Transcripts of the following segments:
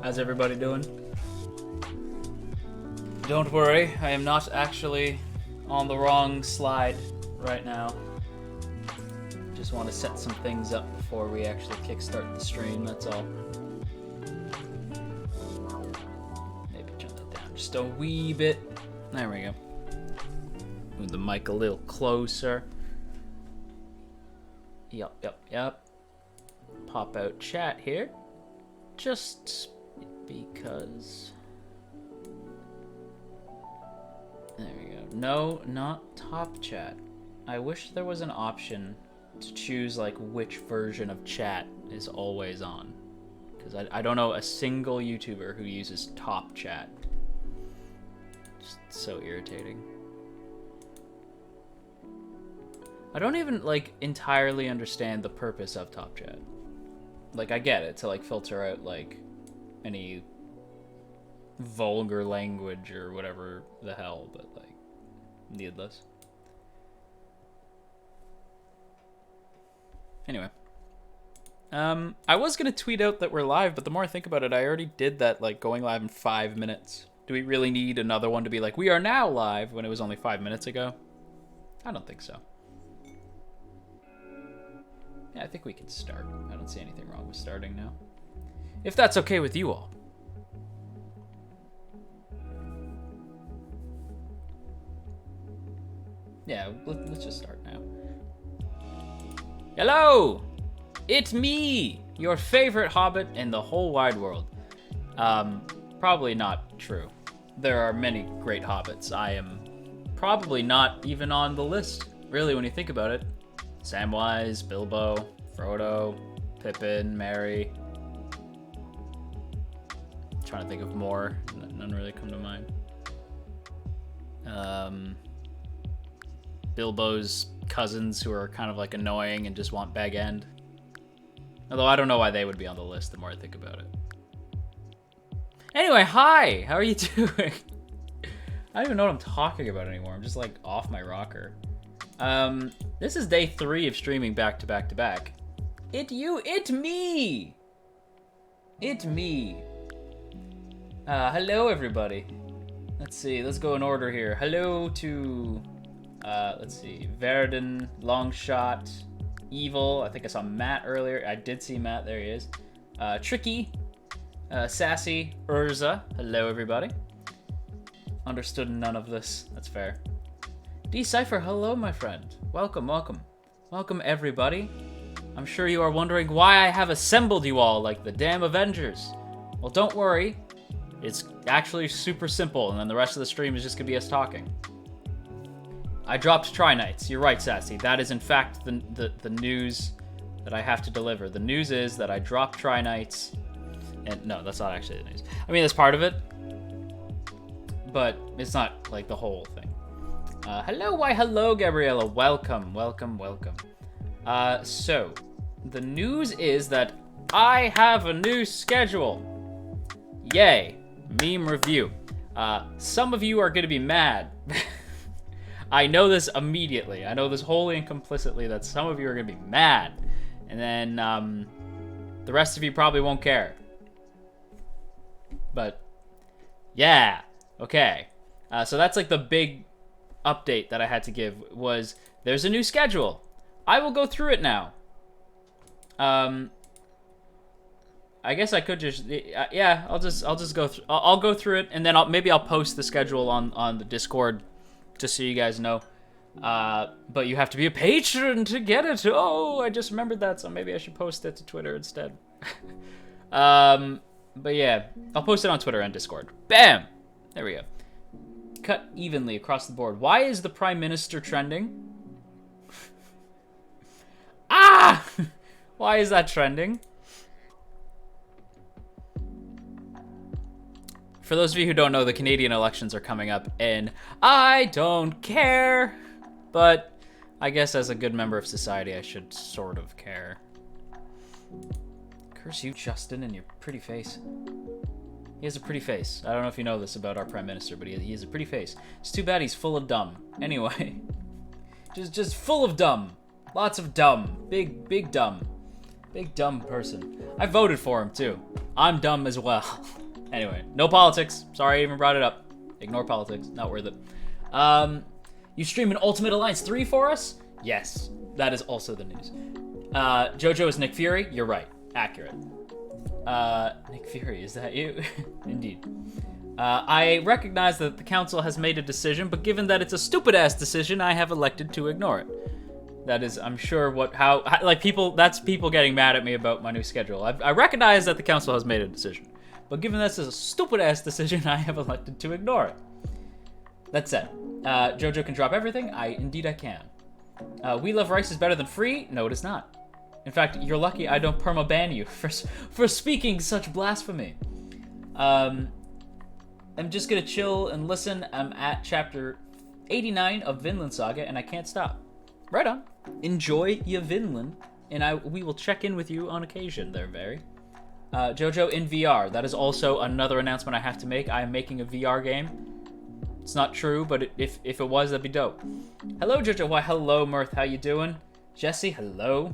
How's everybody doing? Don't worry, I am not actually on the wrong slide right now. Just want to set some things up before we actually kickstart the stream, that's all. Maybe turn that down just a wee bit. There we go. Move the mic a little closer. Yep. Pop out chat here. Just because. There we go. No, not top chat. I wish there was an option to choose like which version of chat is always on. Because I don't know a single YouTuber who uses top chat. Just so irritating. I don't even like entirely understand the purpose of top chat. Like I get it to like filter out like any vulgar language or whatever the hell, but like needless. Anyway, I was gonna tweet out that we're live, but the more I think about it, I already did that like going live in 5 minutes. Do we really need another one to be like we are now live when it was only 5 minutes ago? I don't think so. Yeah, I think we can start. I don't see anything wrong with starting now. If that's okay with you all. Yeah, let's just start now. Hello! It's me! Your favorite hobbit in the whole wide world. Probably not true. There are many great hobbits. I am probably not even on the list, really, when you think about it. Samwise, Bilbo, Frodo, Pippin, Merry. Trying to think of more. None really come to mind. Bilbo's cousins who are kind of like annoying and just want Bag End. Although I don't know why they would be on the list the more I think about it. Anyway, hi! How are you doing? I don't even know what I'm talking about anymore. I'm just like off my rocker. This is day 3 of streaming back to back to back. It me! It me. Hello everybody. Let's see, let's go in order here. Hello to, let's see, Verdun, Longshot, Evil. I think I saw Matt earlier. I did see Matt, there he is. Tricky, Sassy, Urza. Hello everybody. Understood none of this, that's fair. Decipher, hello my friend. Welcome. Welcome everybody. I'm sure you are wondering why I have assembled you all like the damn Avengers. Well, don't worry. It's actually super simple, and then the rest of the stream is just gonna be us talking. I dropped Tri-Nights. You're right, Sassy. That is in fact the news that I have to deliver. The news is that I dropped Tri-Nights, and no, that's not actually the news. I mean, that's part of it, but it's not like the whole thing. Hello, Gabriella. Welcome. So, the news is that I have a new schedule. Yay. Meme review. Some of you are going to be mad. I know this immediately. I know this wholly and complicitly that some of you are going to be mad. And then, the rest of you probably won't care. But, yeah. Okay. So that's like the big update that I had to give was there's a new schedule. I will go through it now. I guess I could just yeah, I'll just go through I'll go through it, and then maybe I'll post the schedule on the Discord just so you guys know. But you have to be a patron to get it. Oh, I just remembered that, so maybe I should post it to Twitter instead. But yeah, I'll post it on Twitter and Discord. Bam! There we go. Cut evenly across the board. Why is the Prime Minister trending? Ah! Why is that trending? For those of you who don't know, the Canadian elections are coming up, and I don't care. But I guess as a good member of society, I should sort of care. Curse you, Justin, and your pretty face. He has a pretty face. I don't know if you know this about our Prime Minister, but he has a pretty face. It's too bad he's full of dumb. Anyway. Just full of dumb. Lots of dumb. Big dumb. Big dumb person. I voted for him, too. I'm dumb as well. Anyway, no politics. Sorry I even brought it up. Ignore politics. Not worth it. You stream an Ultimate Alliance 3 for us? Yes, that is also the news. Jojo is Nick Fury? You're right. Accurate. Nick Fury, is that you? Indeed. I recognize that the council has made a decision, but given that it's a stupid-ass decision, I have elected to ignore it. That is, I'm sure, like, that's people getting mad at me about my new schedule. I recognize that the council has made a decision, but given this is a stupid-ass decision, I have elected to ignore it. That said, Jojo can drop everything. Indeed I can. We Love Rice is better than free? No, it is not. In fact, you're lucky I don't perma-ban you for speaking such blasphemy. I'm just gonna chill and listen. I'm at chapter 89 of Vinland Saga, and I can't stop. Right on. Enjoy your Vinland, and we will check in with you on occasion there, Barry. Jojo in VR. That is also another announcement I have to make. I am making a VR game. It's not true, but if it was, that'd be dope. Hello, Jojo. Why, hello, Mirth. How you doing? Jesse, hello.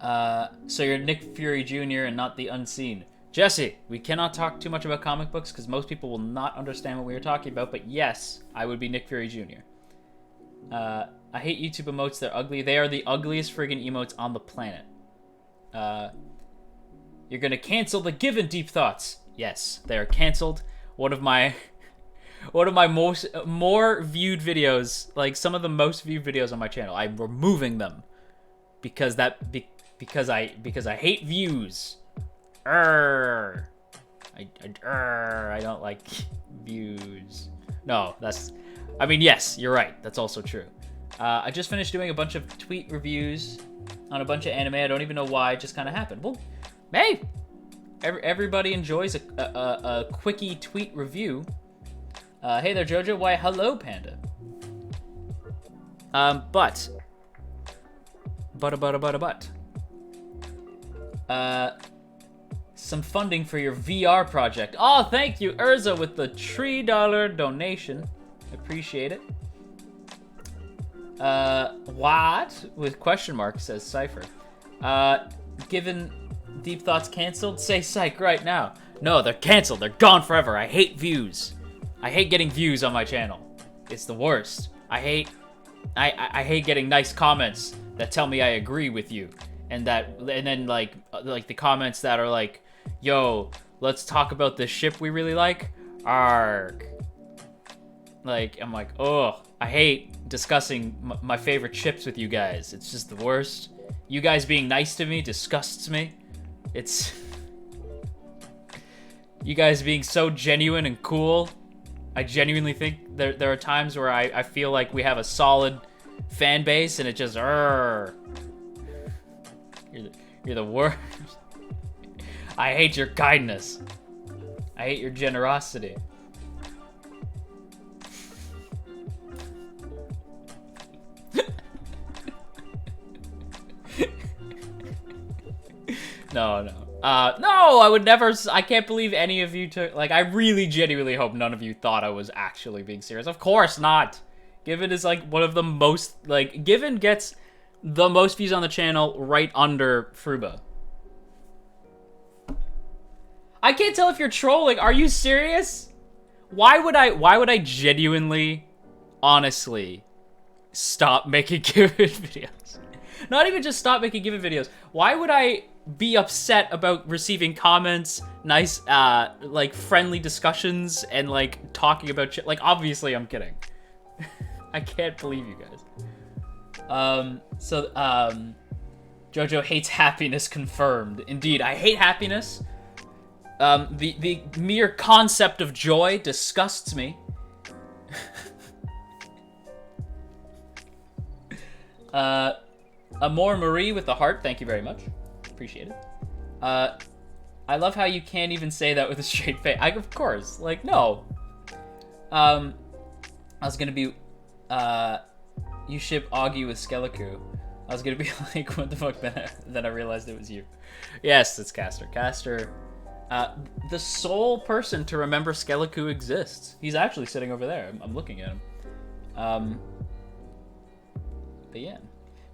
So you're Nick Fury Jr. and not the Unseen. Jesse, we cannot talk too much about comic books because most people will not understand what we are talking about, but yes, I would be Nick Fury Jr. I hate YouTube emotes. They're ugly. They are the ugliest friggin' emotes on the planet. You're gonna cancel the Given Deep Thoughts. Yes, they are canceled. One of my more viewed videos, like some of the most viewed videos on my channel, I'm removing them because I hate views. I don't like views. No, I mean, yes, you're right. That's also true. I just finished doing a bunch of tweet reviews on a bunch of anime. I don't even know why. It just kind of happened. Well, hey, everybody enjoys a quickie tweet review. Hey there, Jojo. Why, hello, Panda. But. Some funding for your VR project. Oh, thank you, Urza, with the $3 donation. Appreciate it. What? With question mark, says Cypher. Given Deep Thoughts canceled? Say psych right now. No, they're canceled. They're gone forever. I hate views. I hate getting views on my channel. It's the worst. I hate getting nice comments that tell me I agree with you. And then like the comments that are like, yo, let's talk about this ship we really like. Arg. Like, I'm like, oh, I hate discussing my favorite ships with you guys. It's just the worst. You guys being nice to me disgusts me. It's... You guys being so genuine and cool. I genuinely think there are times where I feel like we have a solid fan base and it just... You're the worst. I hate your kindness. I hate your generosity. No. No, I would never. I can't believe any of you took. Like, I really genuinely hope none of you thought I was actually being serious. Of course not. Given is like one of the most. Like, Given gets the most views on the channel right under Fruba. I can't tell if you're trolling. Are you serious? Why would I genuinely, honestly, stop making Given videos? Not even just stop making Given videos. Why would I be upset about receiving comments, nice, like, friendly discussions, and, like, talking about shit? Like, obviously I'm kidding. I can't believe you guys. Jojo hates happiness confirmed. Indeed, I hate happiness. The mere concept of joy disgusts me. Amor Marie with the heart, thank you very much. Appreciate it. I love how you can't even say that with a straight face. Of course, like, no. I was gonna be, you ship Augie with Skeleku. I was gonna be like, what the fuck, then I realized it was you. Yes, it's Caster. Caster, the sole person to remember Skeleku exists. He's actually sitting over there. I'm looking at him. But yeah.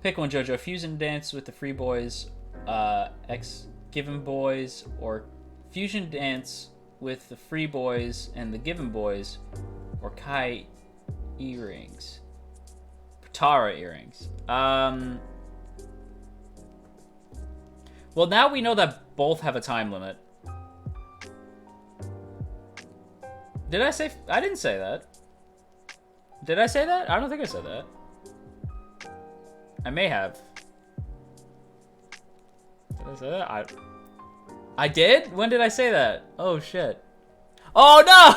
Pick one, Jojo. Fusion dance with the Free Boys, Given Boys, or Fusion Dance with the Free Boys and the Given Boys, or Kai earrings. Tara earrings. Well, now we know that both have a time limit. Did I say... I didn't say that. Did I say that? I don't think I said that. I may have. Did I say that? I did? When did I say that? Oh, shit. Oh, no!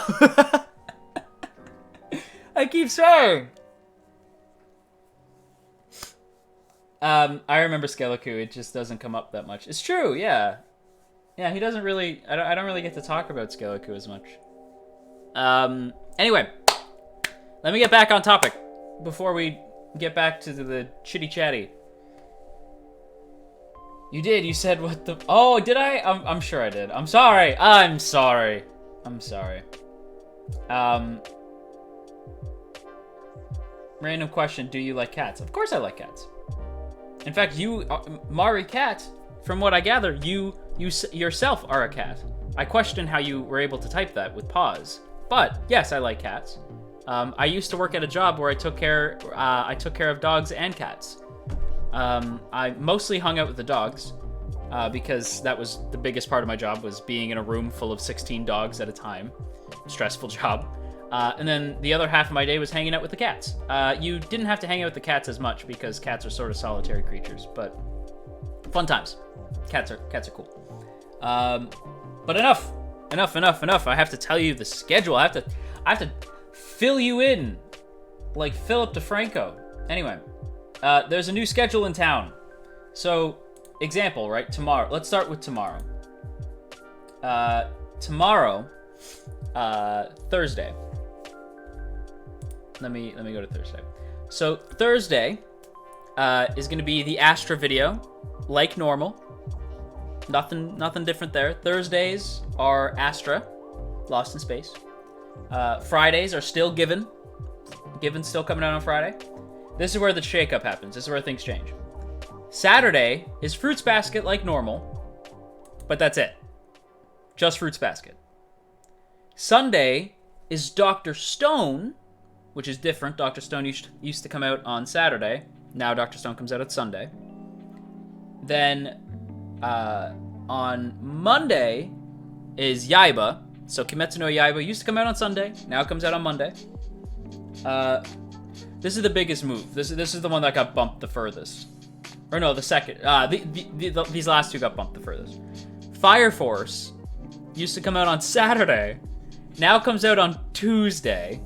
I keep saying. I remember Skeleku. It just doesn't come up that much. It's true, yeah. Yeah, he doesn't really... I don't really get to talk about Skeleku as much. Anyway. Let me get back on topic before we get back to the chitty-chatty. You did. You said what the... Oh, did I? I'm sure I did. I'm sorry. I'm sorry. I'm sorry. Random question. Do you like cats? Of course I like cats. In fact, you, Mari Cat, from what I gather, you yourself are a cat. I question how you were able to type that with pause. But, yes, I like cats. I used to work at a job where I took care of dogs and cats. I mostly hung out with the dogs, because that was the biggest part of my job, was being in a room full of 16 dogs at a time. Stressful job. And then the other half of my day was hanging out with the cats. You didn't have to hang out with the cats as much because cats are sort of solitary creatures, but fun times. Cats are cool. But enough. I have to tell you the schedule. I have to fill you in like Philip DeFranco. Anyway, there's a new schedule in town. So, example, right? Tomorrow. Let's start with tomorrow. Tomorrow, Thursday. Let me go to Thursday. So Thursday is going to be the Astra video, like normal. Nothing different there. Thursdays are Astra, Lost in Space. Fridays are still Given. Given's still coming out on Friday. This is where the shakeup happens. This is where things change. Saturday is Fruits Basket like normal, but that's it. Just Fruits Basket. Sunday is Dr. Stone, which is different. Dr. Stone used to come out on Saturday. Now Dr. Stone comes out on Sunday. Then on Monday is Yaiba. So Kimetsu no Yaiba used to come out on Sunday. Now it comes out on Monday. This is the biggest move. This is the one that got bumped the furthest. Or no, the second. These last two got bumped the furthest. Fire Force used to come out on Saturday. Now comes out on Tuesday.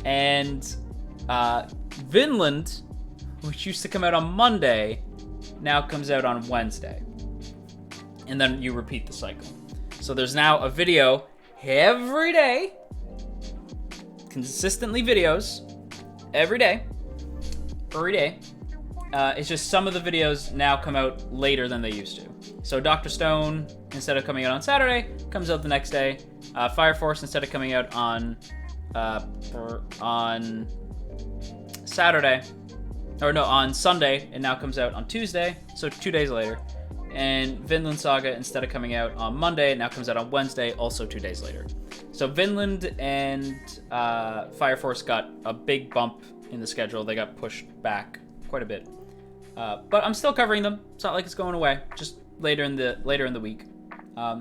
And Vinland, which used to come out on Monday, now comes out on Wednesday. And then you repeat the cycle. So there's now a video every day. Consistently videos. Every day. It's just some of the videos now come out later than they used to. So Dr. Stone, instead of coming out on Saturday, comes out the next day. Fire Force, instead of coming out on Saturday, or no, on Sunday, it now comes out on Tuesday, so 2 days later. And Vinland Saga, instead of coming out on Monday, it now comes out on Wednesday, also 2 days later. So Vinland and Fire Force got a big bump in the schedule. They got pushed back quite a bit. But I'm still covering them. It's not like it's going away, just later in the week.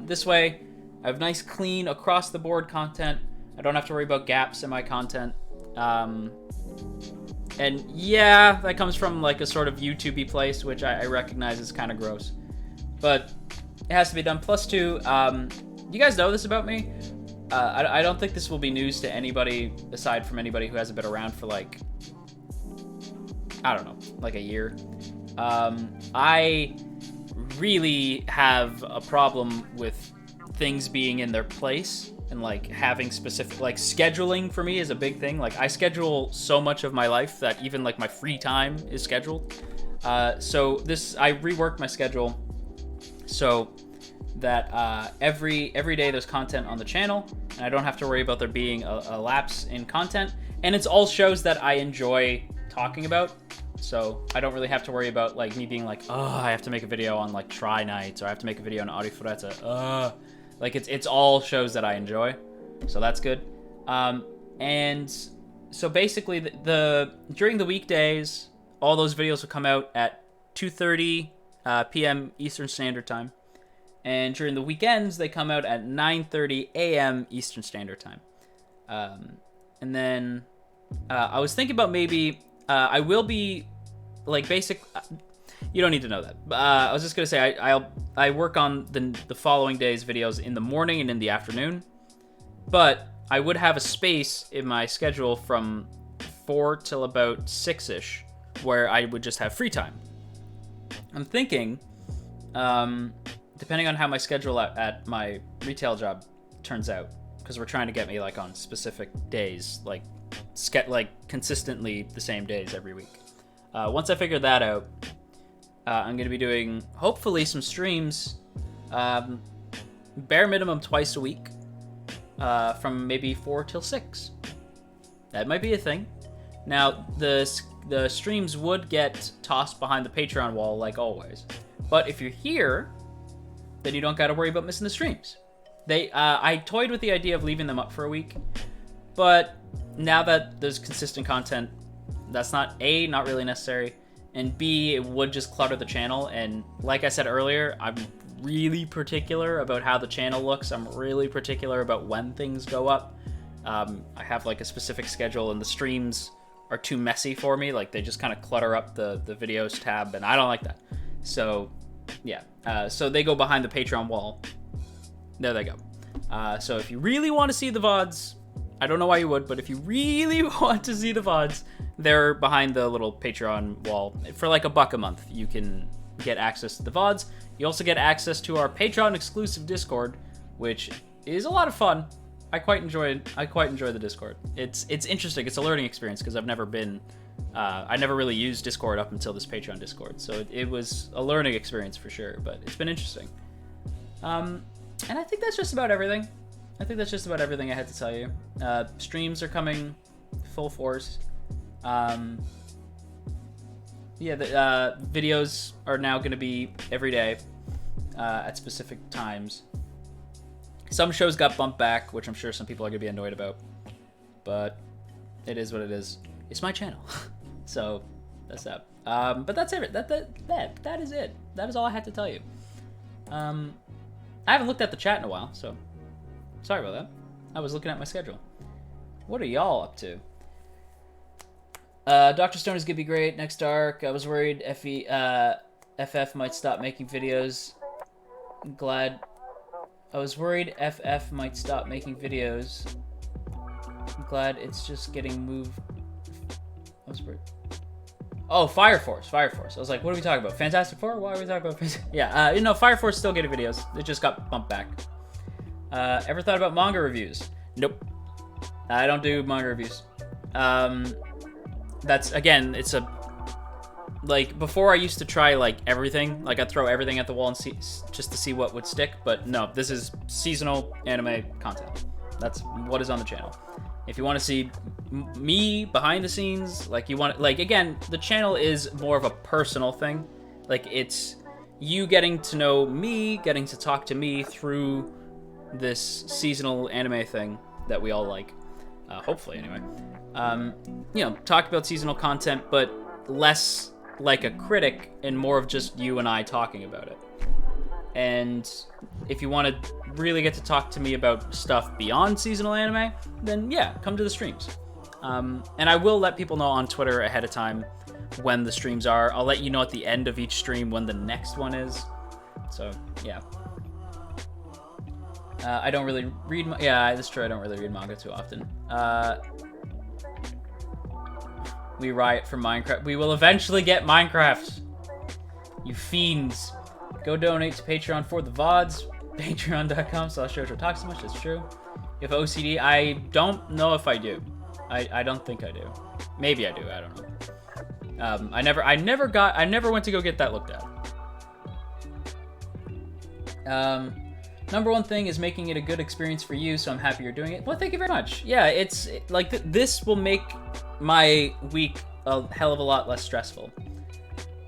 This way, I have nice, clean, across-the-board content. I don't have to worry about gaps in my content. And yeah, that comes from like a sort of YouTube-y place, which I recognize is kind of gross. But it has to be done. Plus two, you guys know this about me? I don't think this will be news to anybody aside from anybody who hasn't been around for like, I don't know, like a year. I really have a problem with things being in their place and like having specific, like scheduling for me is a big thing. Like I schedule so much of my life that even like my free time is scheduled. So I reworked my schedule so that every day there's content on the channel and I don't have to worry about there being a lapse in content. And it's all shows that I enjoy talking about. So I don't really have to worry about like me being like, oh, I have to make a video on like Try Nights, or I have to make a video on Arifureta. Like it's all shows that I enjoy, so that's good. And so basically, during the weekdays, all those videos will come out at 2:30 p.m. Eastern Standard Time, and during the weekends they come out at 9:30 a.m. Eastern Standard Time. And then I was thinking about maybe I will be like basic. You don't need to know that. I was just gonna say I work on the following day's videos in the morning and in the afternoon, but I would have a space in my schedule from 4 till about 6ish where I would just have free time. I'm thinking, depending on how my schedule at my retail job turns out, because we're trying to get me like on specific days, like consistently the same days every week. Once I figure that out, I'm going to be doing hopefully some streams, bare minimum twice a week, from maybe 4 till 6. That might be a thing. Now, the streams would get tossed behind the Patreon wall like always, but if you're here, then you don't got to worry about missing the streams. I toyed with the idea of leaving them up for a week, but now that there's consistent content, that's not A, not really necessary, and B, it would just clutter the channel. And like I said earlier, I'm really particular about how the channel looks. I'm really particular about when things go up. I have like a specific schedule, and the streams are too messy for me. Like they just kind of clutter up the videos tab, and I don't like that. So yeah, so they go behind the Patreon wall. There they go. So if you really want to see the VODs, I don't know why you would, but if you really want to see the VODs, they're behind the little Patreon wall. For like $1 a month, you can get access to the VODs. You also get access to our Patreon exclusive Discord, which is a lot of fun. I quite enjoy the Discord. It's interesting. It's a learning experience because I've never been, I never really used Discord up until this Patreon Discord. So it was a learning experience for sure, but it's been interesting. And I think that's just about everything. I think that's just about everything I had to tell you. Streams are coming full force. Yeah, the videos are now going to be every day at specific times. Some shows got bumped back, which I'm sure some people are going to be annoyed about. But it is what it is. It's my channel. So that's that. But that's it. That is it. That is all I had to tell you. I haven't looked at the chat in a while, so sorry about that. I was looking at my schedule. What are y'all up to? Dr. Stone is gonna be great next arc. I was worried FF might stop making videos. I was worried FF might stop making videos. I'm glad it's just getting moved. I was worried. Oh, Fire Force. I was like, what are we talking about? Fantastic Four? Why are we talking about Yeah, you know, Fire Force still getting videos. It just got bumped back. Ever thought about manga reviews? Nope. I don't do manga reviews. That's, again, it's a... Like, before I used to try, like, everything. Like, I'd throw everything at the wall and see, just to see what would stick. But no, this is seasonal anime content. That's what is on the channel. If you want to see me behind the scenes, like, you want... Like, again, the channel is more of a personal thing. Like, it's you getting to know me, getting to talk to me through this seasonal anime thing that we all like. Hopefully, anyway. You know, talk about seasonal content, but less like a critic and more of just you and I talking about it. And if you want to really get to talk to me about stuff beyond seasonal anime, then yeah, come to the streams. And I will let people know on Twitter ahead of time when the streams are. I'll let you know at the end of each stream when the next one is. So, yeah. I don't really read... Yeah, that's true. I don't really read manga too often. We riot for Minecraft. We will eventually get Minecraft. You fiends. Go donate to Patreon for the VODs. Patreon.com/JojoTalksTooMuch. That's true. You have OCD? I don't know if I do. I don't think I do. Maybe I do. I don't know. I never went to go get that looked at. Number one thing is making it a good experience for you, so I'm happy you're doing it. Well, thank you very much. Yeah, it's like this will make my week a hell of a lot less stressful.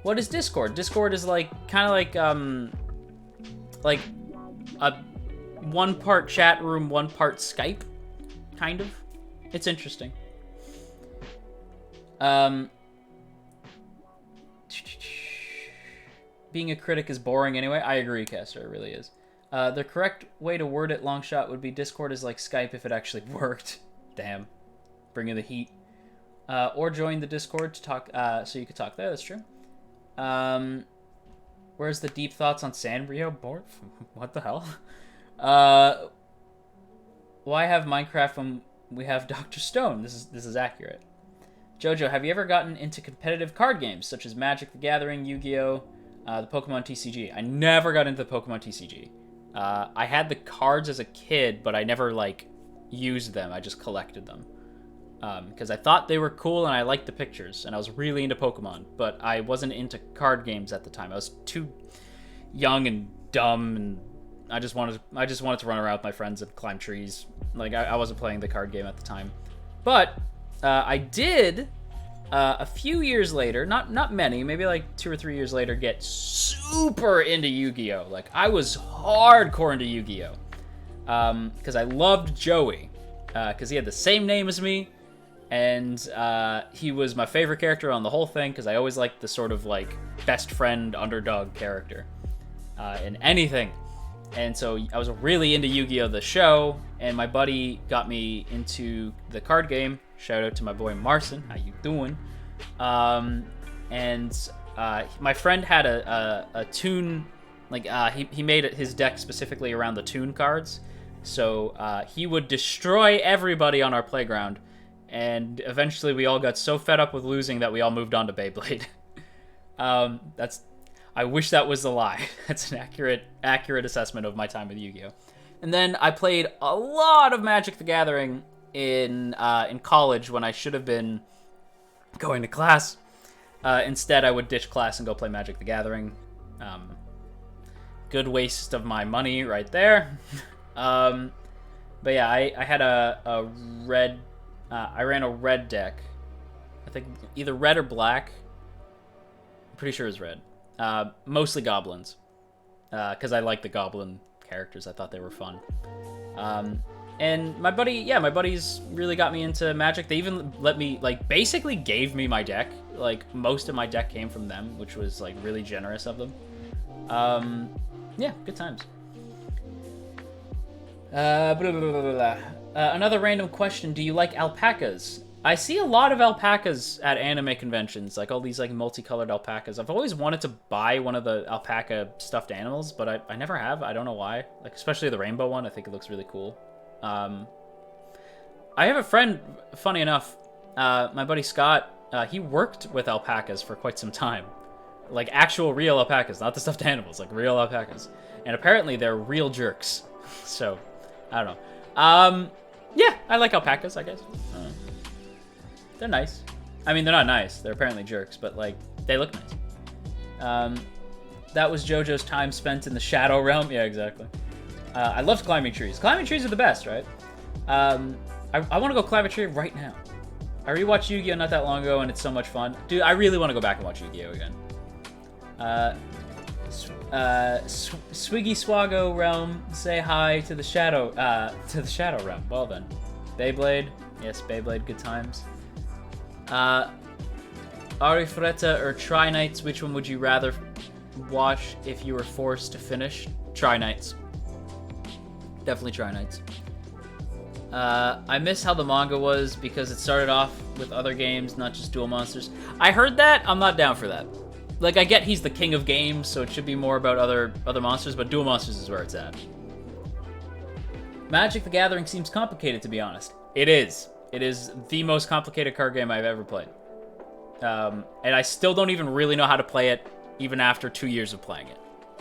What is Discord? Discord is like kind of like a one part chat room, one part Skype, kind of. It's interesting. Being a critic is boring anyway. I agree, Kester. It really is. The correct way to word it, Longshot, would be Discord is like Skype if it actually worked. Damn. Bringing the heat. Or join the Discord to talk, so you could talk there. That's true. Where's the deep thoughts on Sanrio? What the hell? Why have Minecraft when we have Dr. Stone? This is accurate. Jojo, have you ever gotten into competitive card games such as Magic the Gathering, Yu-Gi-Oh, the Pokemon TCG? I never got into the Pokemon TCG. I had the cards as a kid, but I never like used them. I just collected them. Because I thought they were cool and I liked the pictures, and I was really into Pokemon, but I wasn't into card games at the time. I was too young and dumb, and I just wanted to run around with my friends and climb trees. Like I wasn't playing the card game at the time. But I did a few years later, not many, maybe like 2 or 3 years later, get super into Yu-Gi-Oh! Like I was hardcore into Yu-Gi-Oh! Because I loved Joey, because he had the same name as me. And he was my favorite character on the whole thing, because I always liked the sort of like best friend underdog character in anything. And so I was really into Yu-Gi-Oh! The show, and my buddy got me into the card game. Shout out to my boy Marcin, how you doing? My friend had a tune, like he made his deck specifically around the tune cards. So he would destroy everybody on our playground. And eventually we all got so fed up with losing that we all moved on to Beyblade. I wish that was a lie. That's an accurate assessment of my time with Yu-Gi-Oh! And then I played a lot of Magic the Gathering in college when I should have been going to class. Instead, I would ditch class and go play Magic the Gathering. Good waste of my money right there. But yeah, I had a red... I ran a red deck. I think either red or black. I'm pretty sure it was red. Mostly goblins. Because I like the goblin characters. I thought they were fun. And my buddies really got me into Magic. They even let me, like, basically gave me my deck. Like, most of my deck came from them, which was, like, really generous of them. Yeah, good times. Another random question, do you like alpacas? I see a lot of alpacas at anime conventions, like all these like multicolored alpacas. I've always wanted to buy one of the alpaca stuffed animals, but I never have. I don't know why. Like, especially the rainbow one, I think it looks really cool. I have a friend, funny enough, my buddy Scott, he worked with alpacas for quite some time. Like actual real alpacas, not the stuffed animals, like real alpacas. And apparently they're real jerks. So, I don't know. Yeah, I like alpacas, I guess. They're nice. I mean, they're not nice. They're apparently jerks, but, like, they look nice. That was JoJo's time spent in the Shadow Realm. Yeah, exactly. I loved climbing trees. Climbing trees are the best, right? I want to go climb a tree right now. I rewatched Yu-Gi-Oh! Not that long ago, and it's so much fun. Dude, I really want to go back and watch Yu-Gi-Oh! Again. Swiggy Swago Realm, say hi to the Shadow Realm. Well then. Beyblade. Yes, Beyblade, good times. Arifureta or Tri-Nights, which one would you rather watch if you were forced to finish? Tri-Nights. Definitely Tri-Nights. I miss how the manga was because it started off with other games, not just Duel Monsters. I heard that. I'm not down for that. Like, I get he's the king of games, so it should be more about other monsters, but Duel Monsters is where it's at. Magic the Gathering seems complicated, to be honest. It is. It is the most complicated card game I've ever played. And I still don't even really know how to play it, even after 2 years of playing it.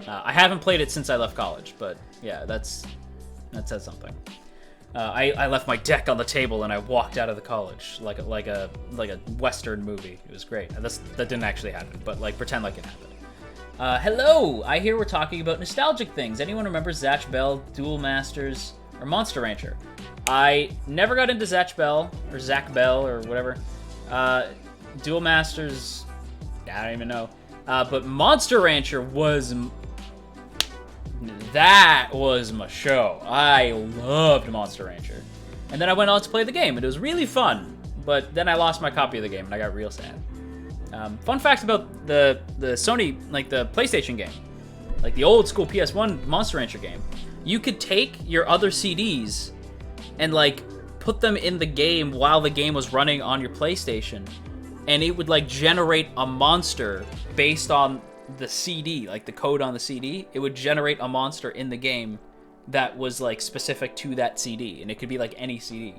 I haven't played it since I left college, but yeah, that says something. I left my deck on the table and I walked out of the college like a Western movie. It was great. That didn't actually happen, but like pretend like it happened. Hello! I hear we're talking about nostalgic things. Anyone remember Zatch Bell, Duel Masters, or Monster Rancher? I never got into Zatch Bell, or Zach Bell, or whatever. Duel Masters, I don't even know. But Monster Rancher was... That was my show. I loved Monster Rancher. And then I went on to play the game, and it was really fun. But then I lost my copy of the game, and I got real sad. Fun fact about the Sony, like the PlayStation game, like the old school PS1 Monster Rancher game. You could take your other CDs and like put them in the game while the game was running on your PlayStation, and it would like generate a monster based on the CD, like the code on the CD. It would generate a monster in the game that was like specific to that CD, and it could be like any CD.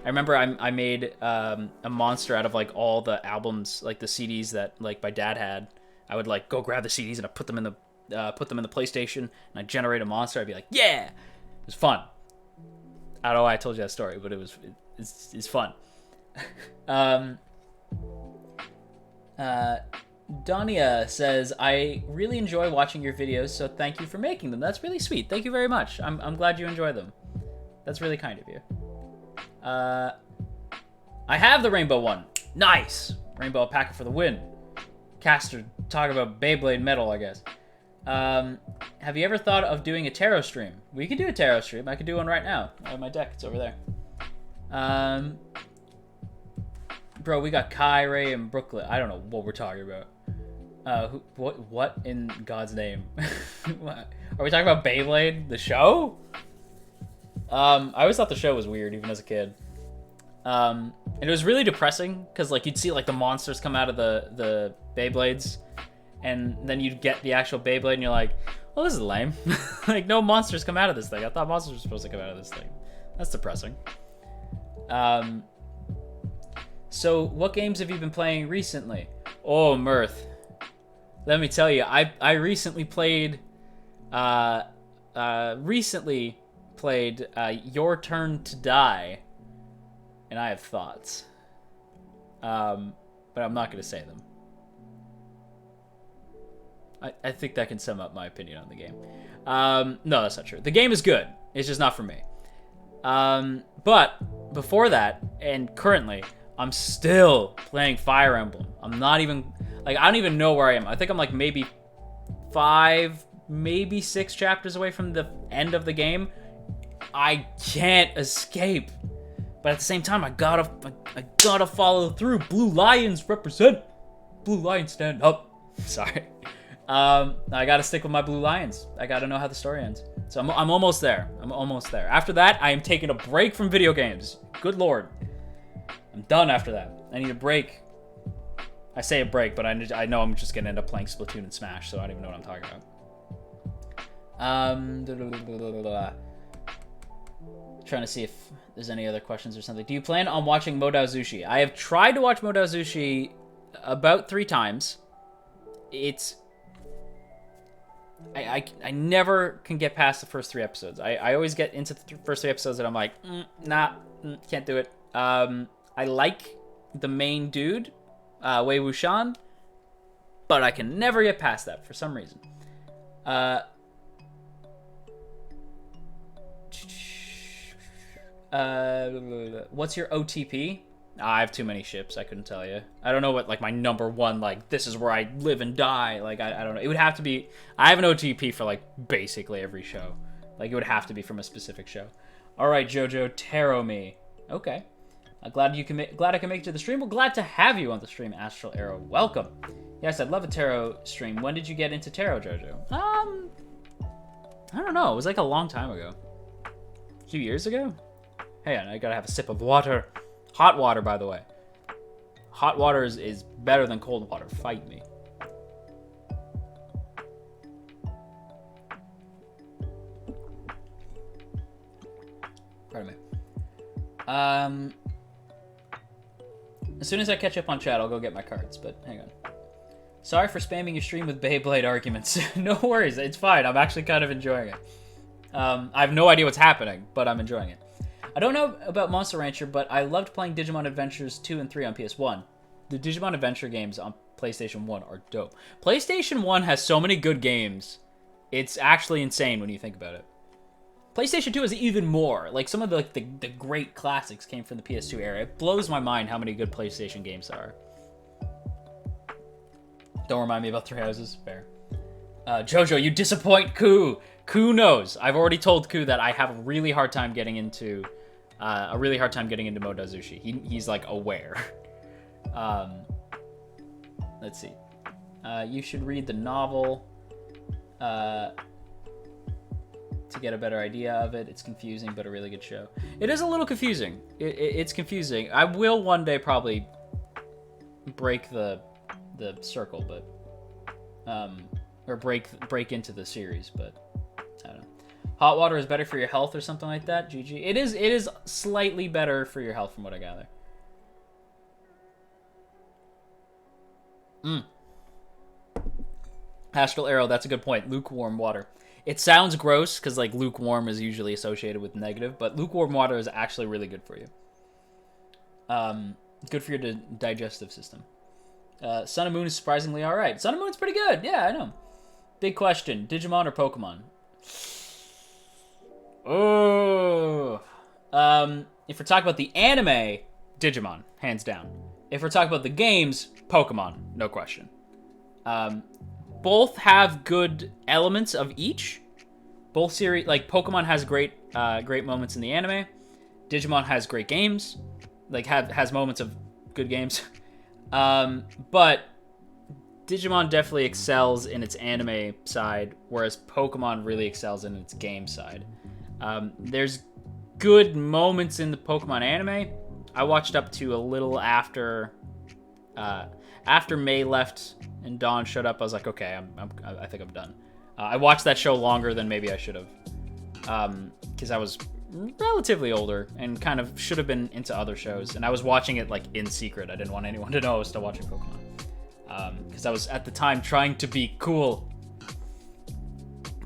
I remember I made a monster out of like all the albums, like the CDs that like my dad had. I would like go grab the CDs and I put them in the PlayStation, and I generate a monster. I'd be like, yeah, it was fun. I don't know why I told you that story, but it's fun. Donia says, I really enjoy watching your videos, so thank you for making them. That's really sweet. Thank you very much. I'm glad you enjoy them. That's really kind of you. I have the rainbow one. Nice! Rainbow alpaca for the win. Caster, talk about Beyblade metal, I guess. Have you ever thought of doing a tarot stream? We could do a tarot stream. I could do one right now. I have my deck. It's over there. Bro, we got Kai, Ray, and Brooklyn. I don't know what we're talking about. What in God's name? Are we talking about Beyblade, the show? I always thought the show was weird, even as a kid. And it was really depressing, because like you'd see like the monsters come out of the Beyblades, and then you'd get the actual Beyblade, and you're like, well, this is lame. Like, no monsters come out of this thing. I thought monsters were supposed to come out of this thing. That's depressing. So, what games have you been playing recently? Oh, Mirth. Let me tell you, I recently played, Your Turn to Die, and I have thoughts. But I'm not going to say them. I think that can sum up my opinion on the game. No, that's not true. The game is good. It's just not for me. But before that, and currently, I'm still playing Fire Emblem. I'm not even, like, I don't even know where I am. I think I'm like maybe 5, maybe 6 chapters away from the end of the game. I can't escape. But at the same time, I gotta follow through. Blue Lions represent. Blue Lions stand up. Sorry. I gotta stick with my Blue Lions. I gotta know how the story ends. So I'm almost there. I'm almost there. After that, I am taking a break from video games. Good Lord. I'm done after that. I need a break. I say a break, but I know I'm just gonna end up playing Splatoon and Smash, so I don't even know what I'm talking about. Trying to see if there's any other questions or something. Do you plan on watching Modao Zushi? I have tried to watch Modao Zushi about 3 times. It's... I never can get past the first 3 episodes. I always get into the first 3 episodes and I'm like, can't do it. I like the main dude, Wei Wuxian, but I can never get past that for some reason. What's your OTP? I have too many ships. I couldn't tell you. I don't know what like my number one, like this is where I live and die. Like I don't know. It would have to be. I have an OTP for like basically every show. Like it would have to be from a specific show. All right, Jojo, tarot me. Okay. Glad I can make it to the stream. Well, glad to have you on the stream, Astral Arrow. Welcome. Yes, I'd love a tarot stream. When did you get into tarot, Jojo? I don't know. It was like a long time ago. A few years ago. Hey, I gotta have a sip of water. Hot water, by the way. Hot water is better than cold water. Fight me. Pardon me. As soon as I catch up on chat, I'll go get my cards, but hang on. Sorry for spamming your stream with Beyblade arguments. No worries, it's fine. I'm actually kind of enjoying it. I have no idea what's happening, but I'm enjoying it. I don't know about Monster Rancher, but I loved playing Digimon Adventures 2 and 3 on PS1. The Digimon Adventure games on PlayStation 1 are dope. PlayStation 1 has so many good games. It's actually insane when you think about it. PlayStation 2 is even more. Like, some of the great classics came from the PS2 era. It blows my mind how many good PlayStation games there are. Don't remind me about Three Houses. Fair. Jojo, you disappoint Koo. Koo knows. I've already told Koo that I have a really hard time getting into Modazushi. He's like aware. Let's see. You should read the novel to get a better idea of it. It's confusing, but a really good show. It is a little confusing. It's confusing. I will one day probably break the circle, but or break into the series, but I don't know. Hot water is better for your health or something like that. GG. It is slightly better for your health from what I gather. Astral Arrow, that's a good point. Lukewarm water. It sounds gross because like lukewarm is usually associated with negative, but lukewarm water is actually really good for you. Good for your digestive system. Sun and Moon is surprisingly alright. Sun and Moon's pretty good. Yeah, I know. Big question. Digimon or Pokemon? Oh. If we're talking about the anime, Digimon, hands down. If we're talking about the games, Pokemon, no question. Both have good elements of each. Both series, like Pokemon has great moments in the anime. Digimon has great games, like has moments of good games. But Digimon definitely excels in its anime side, whereas Pokemon really excels in its game side. There's good moments in the Pokemon anime. I watched up to a little after May left and Dawn showed up. I was like, okay, I think I'm done. I watched that show longer than maybe I should have, because I was relatively older and kind of should have been into other shows, and I was watching it like in secret. I didn't want anyone to know I was still watching Pokemon, because I was at the time trying to be cool.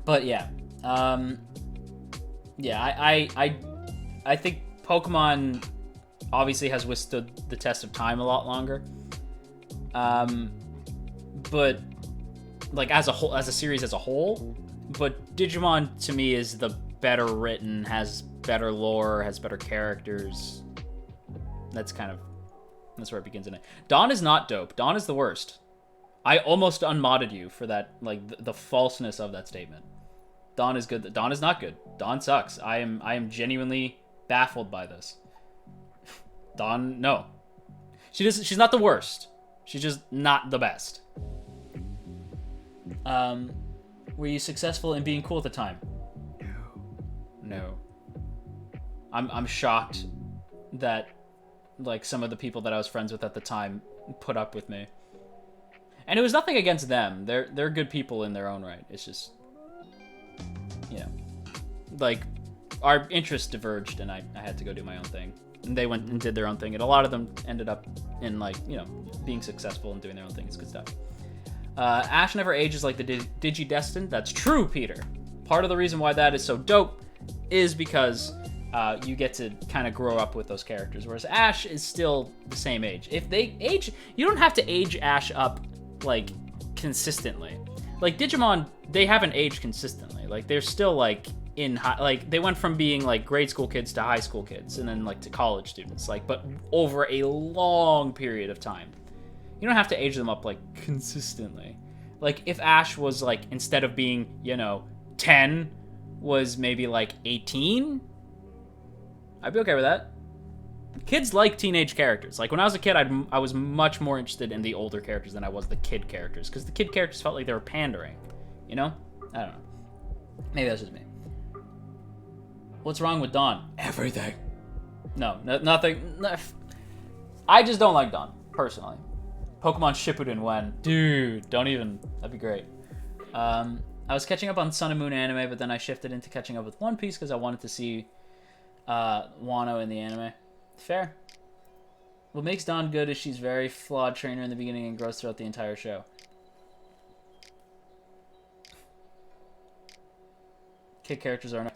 But yeah, I think Pokemon obviously has withstood the test of time a lot longer. But like as a series as a whole, but Digimon to me is the better written, has better lore, has better characters. That's where it begins in it. Dawn is not dope. Dawn is the worst. I almost unmodded you for that, like the falseness of that statement. Dawn is good. Dawn is not good. Dawn sucks. I am genuinely baffled by this. Dawn, no. She's not the worst. She's just not the best. Were you successful in being cool at the time? No. I'm shocked that like some of the people that I was friends with at the time put up with me. And it was nothing against them. They're good people in their own right. It's just, you know, like our interests diverged and I had to go do my own thing. And they went and did their own thing. And a lot of them ended up in like, you know, being successful and doing their own thing. It's good stuff. Ash never ages like the Digidestined. That's true, Peter. Part of the reason why that is so dope is because you get to kind of grow up with those characters, whereas Ash is still the same age. If they age, you don't have to age Ash up like consistently. Like Digimon, they haven't aged consistently. Like they're still like in high, like they went from being like grade school kids to high school kids, and then like to college students. Like, but over a long period of time. You don't have to age them up, like, consistently. Like, if Ash was, like, instead of being, you know, 10, was maybe, like, 18, I'd be okay with that. Kids like teenage characters. Like, when I was a kid, I was much more interested in the older characters than I was the kid characters, because the kid characters felt like they were pandering, you know? I don't know. Maybe that's just me. What's wrong with Dawn? Everything. No, nothing. I just don't like Dawn, personally. Pokemon Shippuden when? Dude, don't even. That'd be great. I was catching up on Sun and Moon anime, but then I shifted into catching up with One Piece because I wanted to see Wano in the anime. Fair. What makes Dawn good is she's very flawed trainer in the beginning and grows throughout the entire show. Kid characters are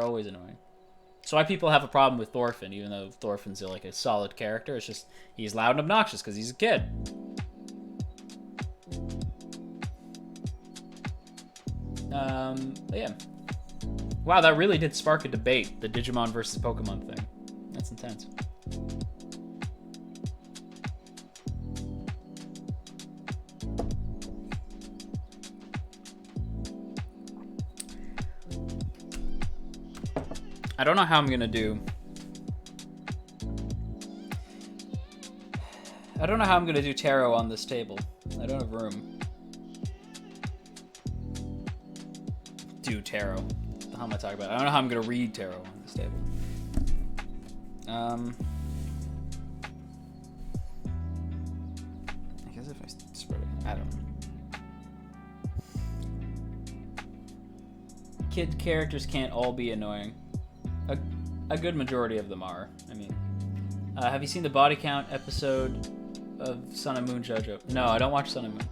always annoying. That's why people have a problem with Thorfinn, even though Thorfinn's like a solid character. It's just he's loud and obnoxious because he's a kid. But yeah. Wow, that really did spark a debate, the Digimon versus Pokemon thing. That's intense. I don't know how I'm gonna do. I don't know how I'm gonna do tarot on this table. I don't have room. Do tarot. What the hell am I talking about? I don't know how I'm gonna read tarot on this table. I guess if I spread it, I don't know. Kid characters can't all be annoying. A good majority of them are. I mean, have you seen the body count episode of Sun and Moon JoJo? No, I don't watch Sun and Moon.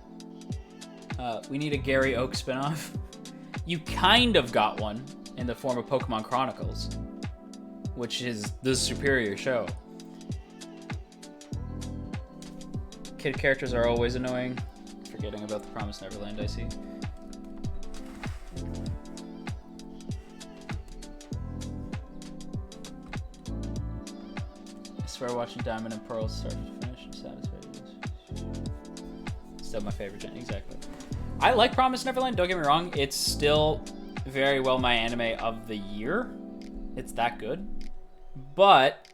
We need a Gary Oak spinoff. You kind of got one in the form of Pokemon Chronicles, which is the superior show. Kid characters are always annoying. Forgetting about the Promised Neverland, I see. I swear watching Diamond and Pearl start to finish, I'm satisfied. Still my favorite gen, exactly. I like Promised Neverland, don't get me wrong. It's still very well my anime of the year. It's that good. But,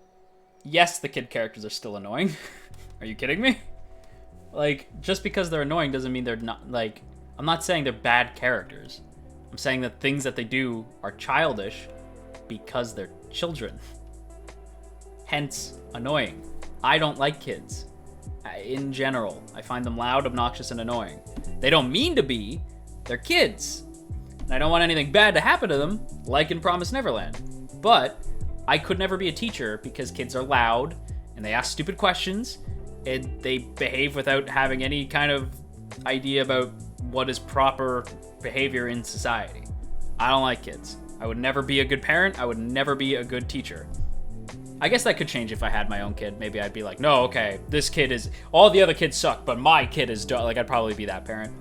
yes, the kid characters are still annoying. Are you kidding me? Like, just because they're annoying doesn't mean they're not, like, I'm not saying they're bad characters. I'm saying that things that they do are childish because they're children. Hence, annoying. I don't like kids. In general, I find them loud, obnoxious, and annoying. They don't mean to be. They're kids. And I don't want anything bad to happen to them, like in Promised Neverland. But I could never be a teacher because kids are loud, and they ask stupid questions, and they behave without having any kind of idea about what is proper behavior in society. I don't like kids. I would never be a good parent. I would never be a good teacher. I guess that could change if I had my own kid. Maybe I'd be like, no, okay, this kid is, all the other kids suck, but my kid is, like, I'd probably be that parent.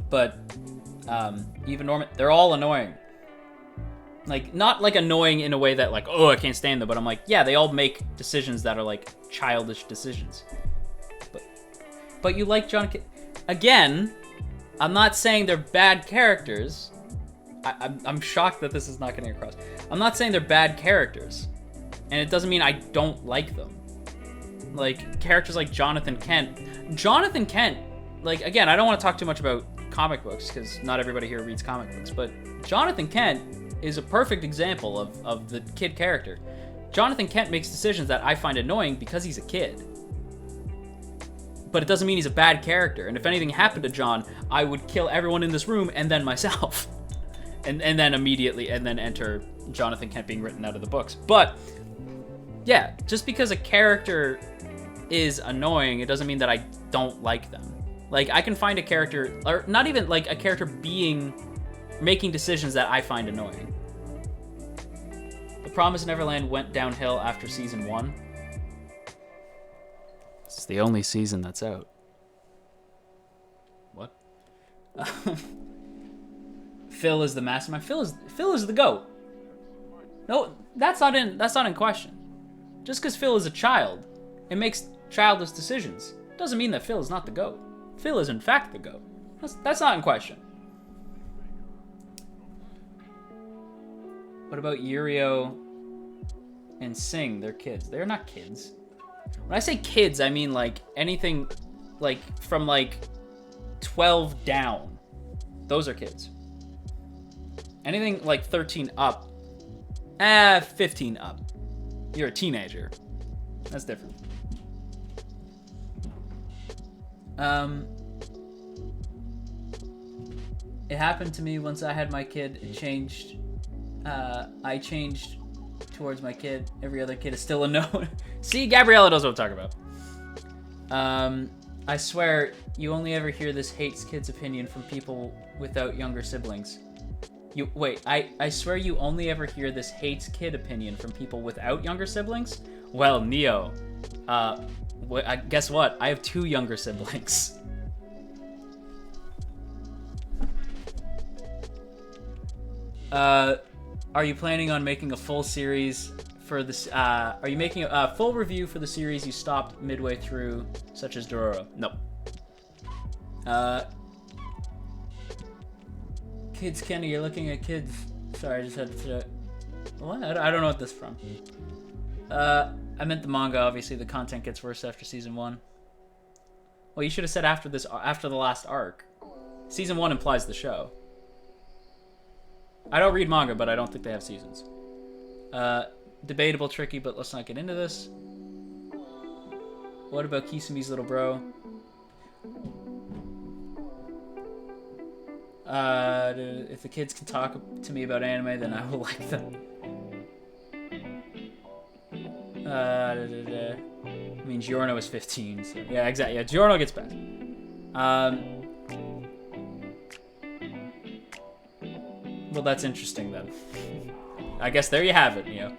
But, even Norman, they're all annoying. Like, not like annoying in a way that like, oh, I can't stand them, but I'm like, yeah, they all make decisions that are like childish decisions. But you like John, again, I'm not saying they're bad characters. I'm shocked that this is not getting across. I'm not saying they're bad characters. And it doesn't mean I don't like them. Like, characters like Jonathan Kent. Jonathan Kent, like, again, I don't want to talk too much about comic books, because not everybody here reads comic books, but Jonathan Kent is a perfect example of the kid character. Jonathan Kent makes decisions that I find annoying because he's a kid. But it doesn't mean he's a bad character, and if anything happened to John, I would kill everyone in this room and then myself. and then immediately, and then enter Jonathan Kent being written out of the books. But yeah, just because a character is annoying, it doesn't mean that I don't like them. Like, I can find a character, or not even like a character making decisions that I find annoying. The Promised Neverland went downhill after season 1. It's the only season that's out. What? Phil is the mastermind. Phil is the GOAT. No, that's not in question. Just because Phil is a child and makes childish decisions doesn't mean that Phil is not the GOAT. Phil is in fact the GOAT. That's not in question. What about Yurio and Sing? They're kids. They're not kids. When I say kids, I mean like anything like from like 12 down. Those are kids. Anything like 13 up. 15 up. You're a teenager. That's different. It happened to me once I had my kid. It changed. I changed towards my kid. Every other kid is still a no. See, Gabriella knows what I'm talking about. I swear, you only ever hear this hates kids opinion from people without younger siblings. I swear you only ever hear this hates kid opinion from people without younger siblings? Well, Neo, guess what? I have 2 younger siblings. Are you planning on making a full series for this? Are you making a full review for the series you stopped midway through, such as Dororo? No. Kids, Kenny, you're looking at kids. Sorry, I just had to. What? I don't know what this is from. I meant the manga. Obviously, the content gets worse after season 1. Well, you should have said after the last arc. Season 1 implies the show. I don't read manga, but I don't think they have seasons. Debatable, tricky, but let's not get into this. What about Kisumi's little bro? If the kids can talk to me about anime, then I will like them. I mean, Giorno is 15, so yeah, exactly. Yeah, Giorno gets best. Well, that's interesting then. I guess there you have it, Neo.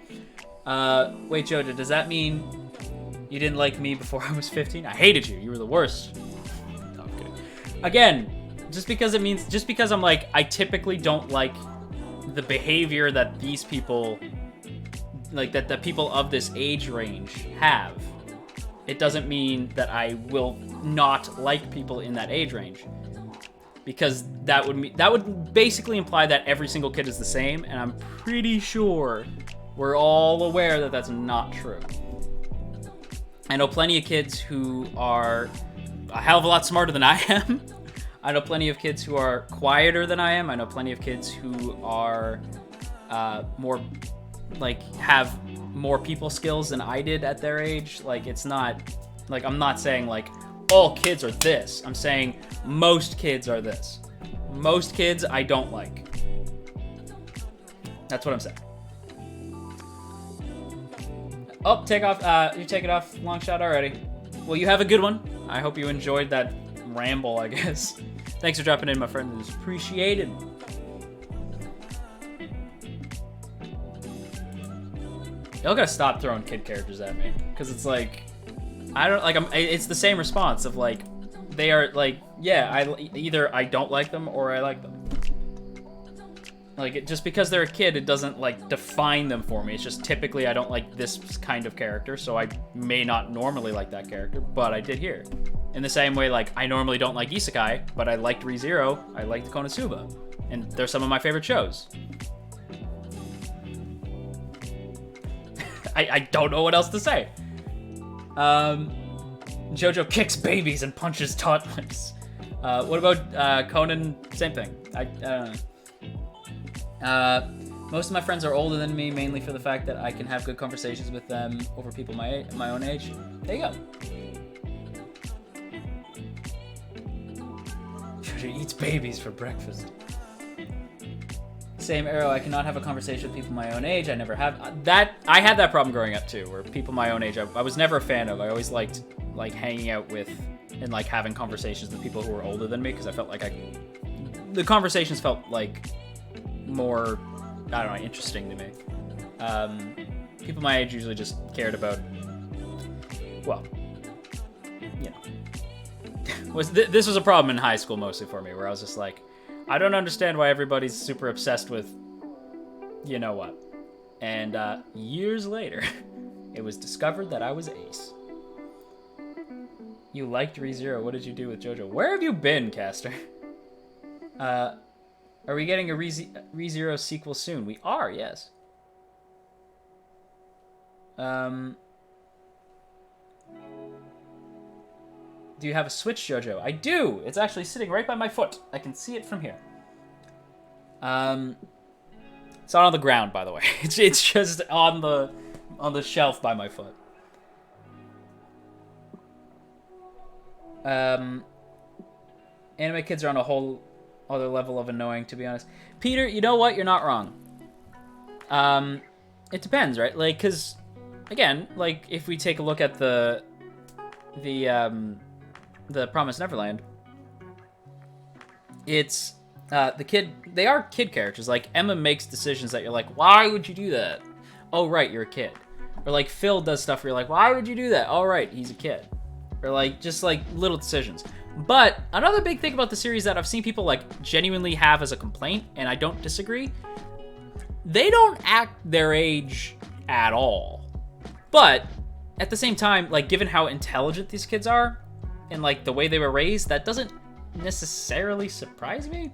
Wait, Jojo, does that mean you didn't like me before I was 15? I hated you. You were the worst. No, I'm kidding. Again, just because I'm like, I typically don't like the behavior that these people, like that the people of this age range have. It doesn't mean that I will not like people in that age range. Because that would basically imply that every single kid is the same, and I'm pretty sure we're all aware that that's not true. I know plenty of kids who are a hell of a lot smarter than I am. I know plenty of kids who are quieter than I am. I know plenty of kids who are more, like, have more people skills than I did at their age. Like, it's not, like, I'm not saying, like, all kids are this. I'm saying most kids are this. Most kids I don't like. That's what I'm saying. Oh, take off. You take it off long shot already. Well, you have a good one. I hope you enjoyed that ramble, I guess. Thanks for dropping in, my friend. It was appreciated. Y'all gotta stop throwing kid characters at me, because it's like, I don't like. It's the same response of like, they are like, yeah, either I don't like them or I like them. Like, just because they're a kid, it doesn't like define them for me. It's just typically I don't like this kind of character, so I may not normally like that character, but I did here. In the same way, like, I normally don't like Isekai, but I liked ReZero, I liked Konosuba, and they're some of my favorite shows. I don't know what else to say. Jojo kicks babies and punches toddlers. What about Conan? Same thing. I don't know. Most of my friends are older than me, mainly for the fact that I can have good conversations with them over people my own age. There you go. Jojo eats babies for breakfast. Same arrow. I cannot have a conversation with people my own age. I never have that. I had that problem growing up too, where people my own age I was never a fan of. I always liked like hanging out with and like having conversations with people who were older than me, because I felt like the conversations felt like more, I don't know, interesting to me. People my age usually just cared about, well, you know, this was a problem in high school mostly for me, where I was just like, I don't understand why everybody's super obsessed with you know what. And years later, it was discovered that I was ace. You liked ReZero. What did you do with JoJo? Where have you been, Caster? Are we getting a ReZero sequel soon? We are, yes. Do you have a Switch, JoJo? I do! It's actually sitting right by my foot. I can see it from here. It's not on the ground, by the way. It's just on the shelf by my foot. Anime kids are on a whole other level of annoying, to be honest. Peter, you know what? You're not wrong. It depends, right? Like, because, again, like, if we take a look at the Promised Neverland, it's, they are kid characters. Like, Emma makes decisions that you're like, why would you do that? Oh, right, you're a kid. Or, like, Phil does stuff where you're like, why would you do that? Oh, right, he's a kid. Or, like, just, like, little decisions. But another big thing about the series that I've seen people, like, genuinely have as a complaint, and I don't disagree, they don't act their age at all. But at the same time, like, given how intelligent these kids are, and, like, the way they were raised, that doesn't necessarily surprise me.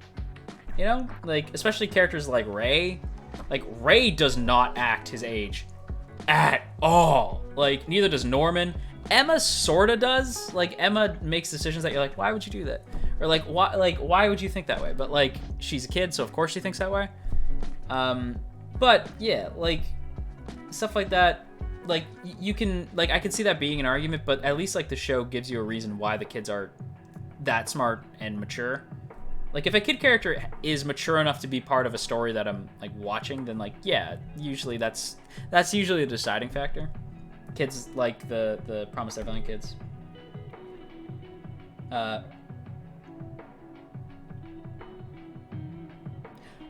You know? Like, especially characters like Rei, Like, Ray does not act his age at all. Like, neither does Norman. Emma sorta does. Like, Emma makes decisions that you're like, why would you do that? Or like, why would you think that way? But like, she's a kid, so of course she thinks that way. But yeah, like, stuff like that. Like, you can, like, I can see that being an argument, but at least like the show gives you a reason why the kids are that smart and mature. Like, if a kid character is mature enough to be part of a story that I'm like watching, then like, yeah, usually that's usually a deciding factor. Kids like the Promised Neverland kids.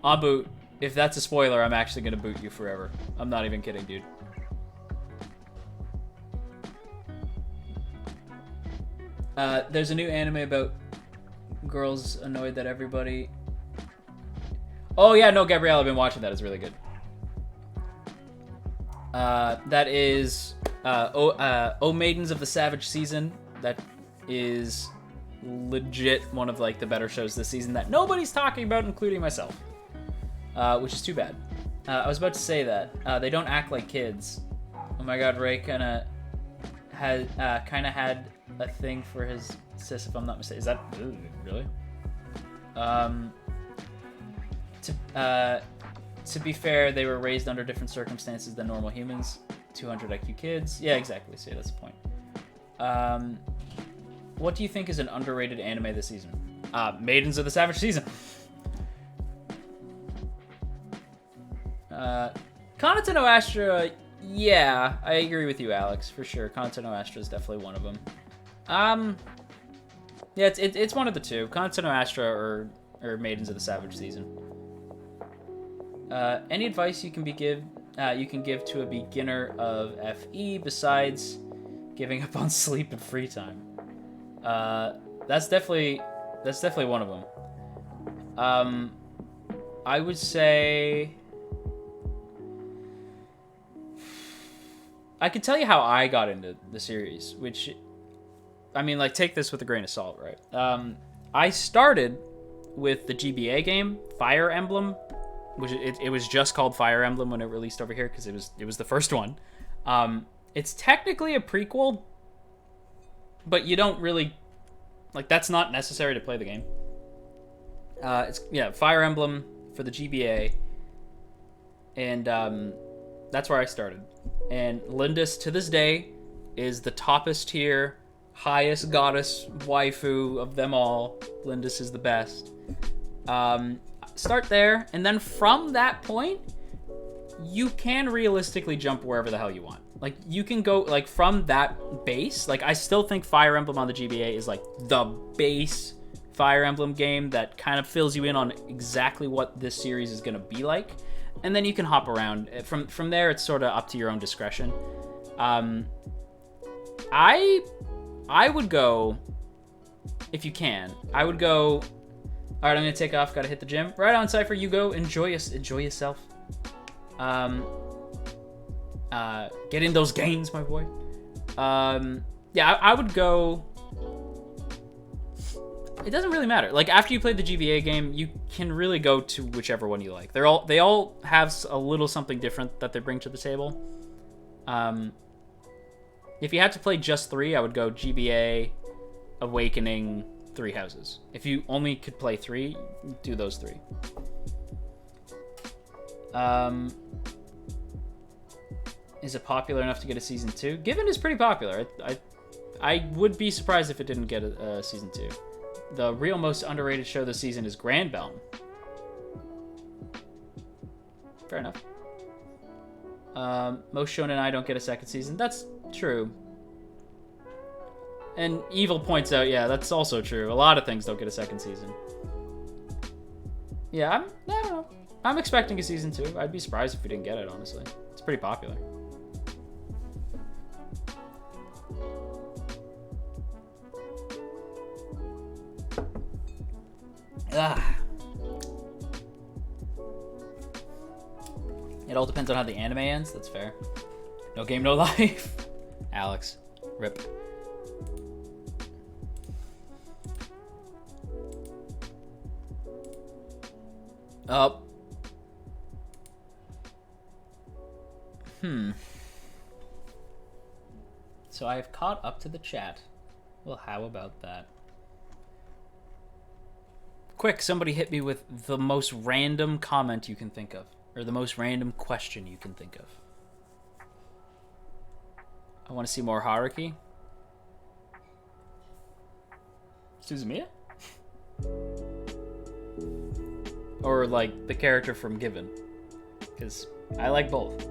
I'll boot. If that's a spoiler, I'm actually gonna boot you forever. I'm not even kidding, dude. There's a new anime about girls annoyed that everybody... Oh yeah, no, Gabrielle, I've been watching that. It's really good. That is O Maidens of the Savage Season. That is legit one of like the better shows this season that nobody's talking about, including myself. Which is too bad. I was about to say that they don't act like kids. Oh my god, Ray kind of had a thing for his sis, if I'm not mistaken. Is that really? To be fair, they were raised under different circumstances than normal humans. 200 IQ kids. Yeah, exactly. See, that's the point. What do you think is an underrated anime this season? Maidens of the Savage Season. Kanata no Astra, yeah, I agree with you, Alex, for sure. Kanata no Astra is definitely one of them. Yeah, it's one of the two. Kanata no Astra or Maidens of the Savage Season. Any advice you can give to a beginner of FE besides giving up on sleep and free time? That's definitely one of them. I would say I could tell you how I got into the series, which, I mean, like, take this with a grain of salt, right? I started with the GBA game, Fire Emblem, which it was just called Fire Emblem when it released over here because it was the first one. It's technically a prequel, but you don't really, like, that's not necessary to play the game. Fire Emblem for the GBA, and that's where I started. And Lindis, to this day, is the toppest tier, highest goddess waifu of them all. Lindis is the best. Start there, and then from that point, you can realistically jump wherever the hell you want. Like, you can go, like, from that base. Like, I still think Fire Emblem on the GBA is, like, the base Fire Emblem game that kind of fills you in on exactly what this series is going to be like. And then you can hop around. From there, it's sort of up to your own discretion. I would go, if you can, I would go, all right, I'm going to take off, got to hit the gym. Right on, Cypher, you go, enjoy yourself. Get in those gains, my boy. Yeah, I would go, it doesn't really matter. Like, after you play the GBA game, you can really go to whichever one you like. They all have a little something different that they bring to the table. If you had to play just 3, I would go GBA, Awakening, 3 Houses. If you only could play 3, do those 3. Is it popular enough to get a season 2? Given is pretty popular. I would be surprised if it didn't get a season 2. The real most underrated show this season is Granbelm. Fair enough. Most Shonen I don't get a second season. That's true. And Evil points out, yeah, that's also true. A lot of things don't get a second season. Yeah, I don't know. I'm expecting a season 2. I'd be surprised if we didn't get it, honestly. It's pretty popular. It all depends on how the anime ends. That's fair. No game, no life. Alex, rip. Up. So I have caught up to the chat. Well, how about that? Quick, somebody hit me with the most random comment you can think of. Or the most random question you can think of. I want to see more Haruki. Suzumiya? Or like the character from Given. Because I like both.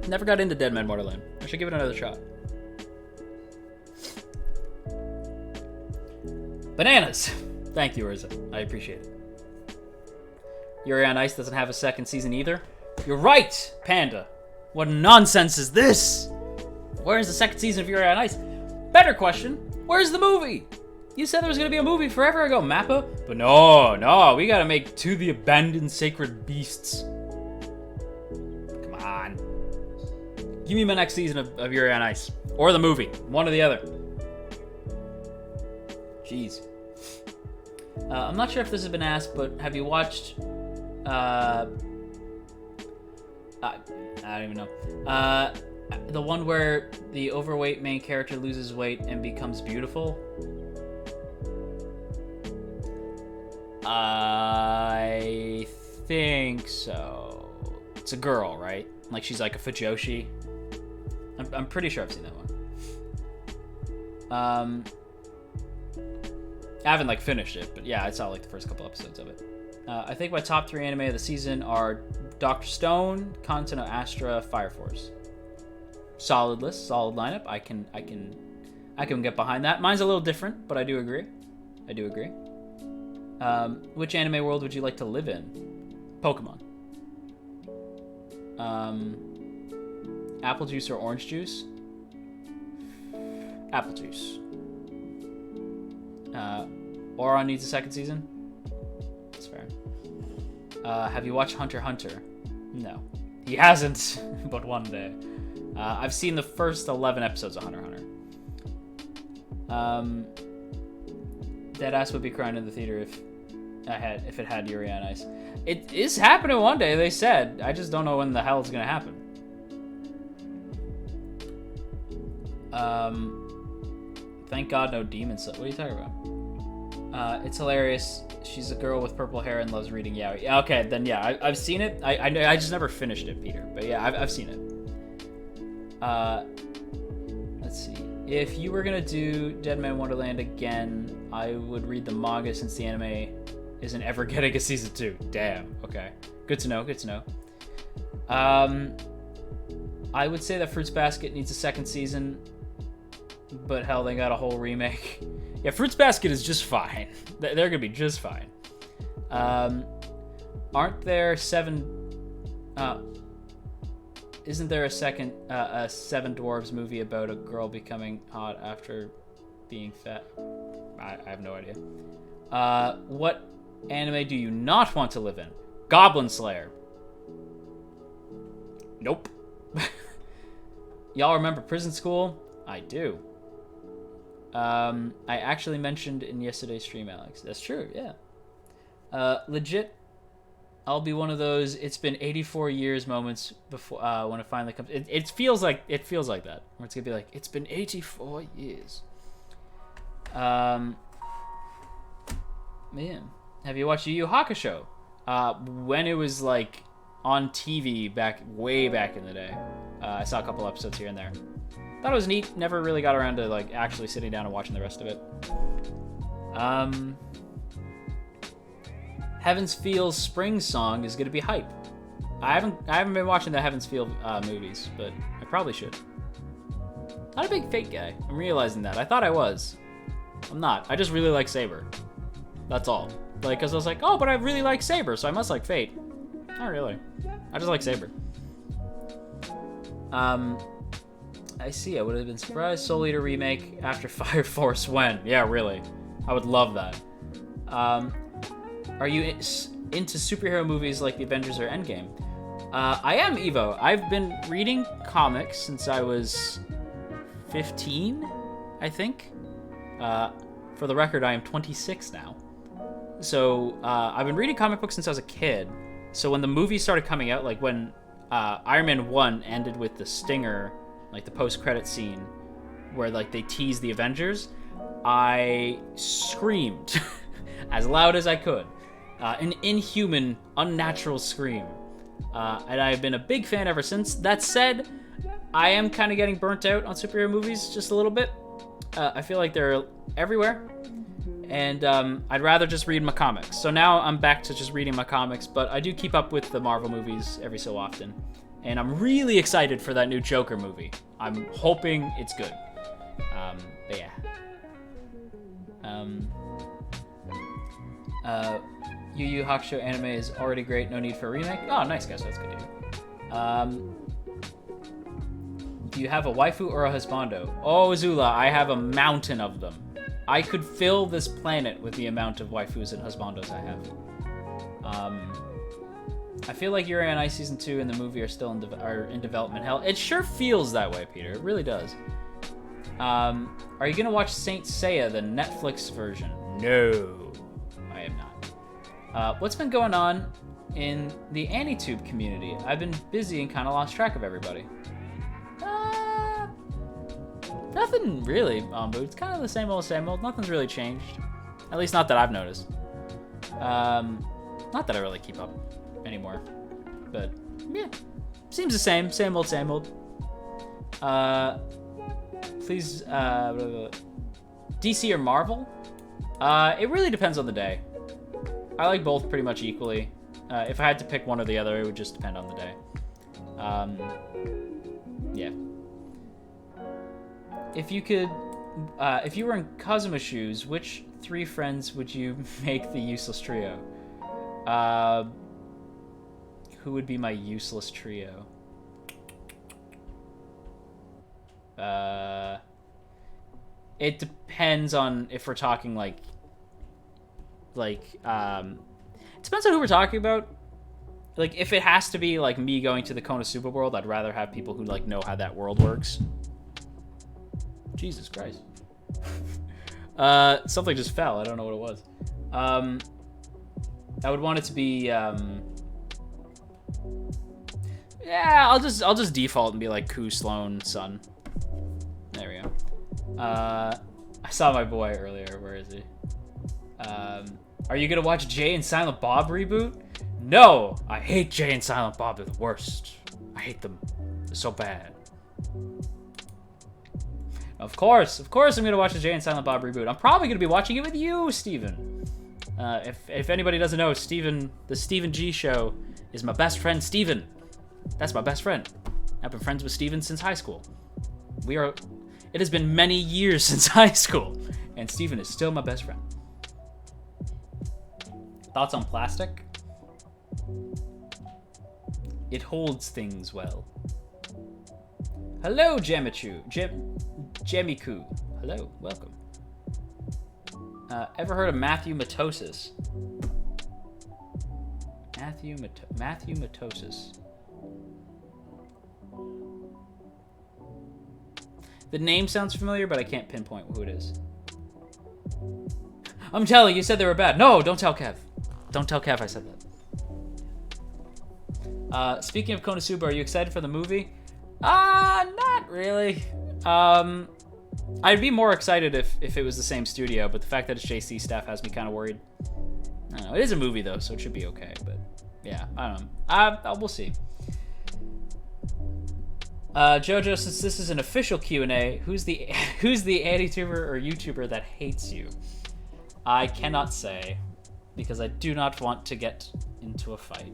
Never got into Dead Man Wonderland. I should give it another shot. Bananas! Thank you, Urza. I appreciate it. Yuri on Ice doesn't have a second season either. You're right, Panda. What nonsense is this? Where's the second season of Yuri on Ice? Better question. Where's the movie? You said there was going to be a movie forever ago, Mappa. But no, we got to make To the Abandoned Sacred Beasts. Come on. Give me my next season of Yuri on Ice. Or the movie. One or the other. Jeez. I'm not sure if this has been asked, but have you watched... I don't even know. The one where the overweight main character loses weight and becomes beautiful? I think so. It's a girl, right? Like she's like a Fujoshi. I'm pretty sure I've seen that one. I haven't like finished it, but yeah, I saw like the first couple episodes of it. I think my top 3 anime of the season are Dr. Stone, Kanto no Astra, Fire Force. Solid list, solid lineup. I can get behind that. Mine's a little different, but I do agree. Which anime world would you like to live in? Pokemon. Apple juice or orange juice? Apple juice. Oron needs a second season? That's fair. Have you watched Hunter x Hunter? No. He hasn't, but one day. I've seen the first 11 episodes of Hunter x Hunter. Deadass would be crying in the theater if it had Yuri on Ice. It is happening one day, they said. I just don't know when the hell it's gonna happen. Thank God no demon stuff. What are you talking about? It's hilarious. She's a girl with purple hair and loves reading yaoi. Yeah, okay, then yeah, I've seen it. I just never finished it, Peter. But yeah, I've seen it. Let's see. If you were gonna do Dead Man Wonderland again, I would read the manga since the anime isn't ever getting a season 2. Damn. Okay. Good to know. I would say that Fruits Basket needs a second season, but hell, they got a whole remake. Yeah, Fruits Basket is just fine. They're gonna be just fine. Aren't there 7... isn't there a second a Seven Dwarves movie about a girl becoming hot after being fat? I have no idea. What anime do you not want to live in? Goblin Slayer. Nope. Y'all remember Prison School? I do. I actually mentioned in yesterday's stream, Alex. That's true, yeah. Legit, I'll be one of those it's been 84 years moments before when it finally comes. It feels like that. Where it's gonna be like, it's been 84 years. Man, have you watched Yu Yu Hakusho? When it was like on TV way back in the day. I saw a couple episodes here and there. Thought it was neat. Never really got around to like actually sitting down and watching the rest of it. Heaven's Feel's Spring Song is gonna be hype. I haven't been watching the Heaven's Feel movies, but I probably should. Not a big Fate guy. I'm realizing that. I thought I was. I'm not. I just really like Saber. That's all. Like, cause I was like, oh, but I really like Saber, so I must like Fate. Not really. I just like Saber. I see. I would have been surprised. Soul Eater remake after Fire Force when? Yeah, really. I would love that. Are you into superhero movies like the Avengers or Endgame? I am, Evo. I've been reading comics since I was 15, I think. For the record, I am 26 now. I've been reading comic books since I was a kid. So when the movie started coming out, like when Iron Man 1 ended with the stinger, like the post-credit scene where like they tease the Avengers, I screamed as loud as I could. An inhuman, unnatural scream. And I've been a big fan ever since. That said, I am kind of getting burnt out on superhero movies just a little bit. I feel like they're everywhere. And I'd rather just read my comics. So now I'm back to just reading my comics, but I do keep up with the Marvel movies every so often. And I'm really excited for that new Joker movie. I'm hoping it's good. But yeah. Yu Yu Hakusho anime is already great, no need for a remake. Oh, nice, guys, that's good to hear. Do you have a waifu or a husbando? Oh, Zula, I have a mountain of them. I could fill this planet with the amount of waifus and husbandos I have. I feel like Yuri on Ice Season 2 and the movie are still in development hell. It sure feels that way, Peter. It really does. Are you going to watch Saint Seiya, the Netflix version? No, I am not. What's been going on in the AniTube community? I've been busy and kind of lost track of everybody. Nothing really, but it's kind of the same old, same old. Nothing's really changed. At least not that I've noticed. Not that I really keep up anymore. But, yeah. Seems the same. Same old, same old. Please, DC or Marvel? It really depends on the day. I like both pretty much equally. If I had to pick one or the other, it would just depend on the day. Yeah. If you could, if you were in Kazuma shoes, which 3 friends would you make the useless trio? Who would be my useless trio? It depends on if we're talking it depends on who we're talking about. Like, if it has to be like me going to the Konosuba world, I'd rather have people who like know how that world works. Jesus Christ. Something just fell. I don't know what it was. I would want it to be, yeah, I'll just default and be like Ku Sloan Sun. There we go. I saw my boy earlier. Where is he? Are you gonna watch Jay and Silent Bob reboot? No! I hate Jay and Silent Bob. They're the worst. I hate them. They're so bad. Of course I'm gonna watch the Jay and Silent Bob reboot. I'm probably gonna be watching it with you, Steven. If anybody doesn't know, Steven, the Steven G Show, is my best friend, Steven. That's my best friend. I've been friends with Steven since high school. It has been many years since high school, and Steven is still my best friend. Thoughts on plastic? It holds things well. Hello, Jemichu. Jemiku. Hello, welcome. Ever heard of Matthew Matosis? Matthew Matosis. The name sounds familiar, but I can't pinpoint who it is. I'm telling you, said they were bad. No, don't tell Kev. Don't tell Kev I said that. Speaking of Konosuba, are you excited for the movie? Not really. I'd be more excited if it was the same studio, but the fact that it's JC staff has me kind of worried. I don't know. It is a movie though, so it should be okay. But yeah, I don't know. We'll see. Jojo, since this is an official Q&A, who's the AniTuber or YouTuber that hates you? I cannot say, because I do not want to get into a fight.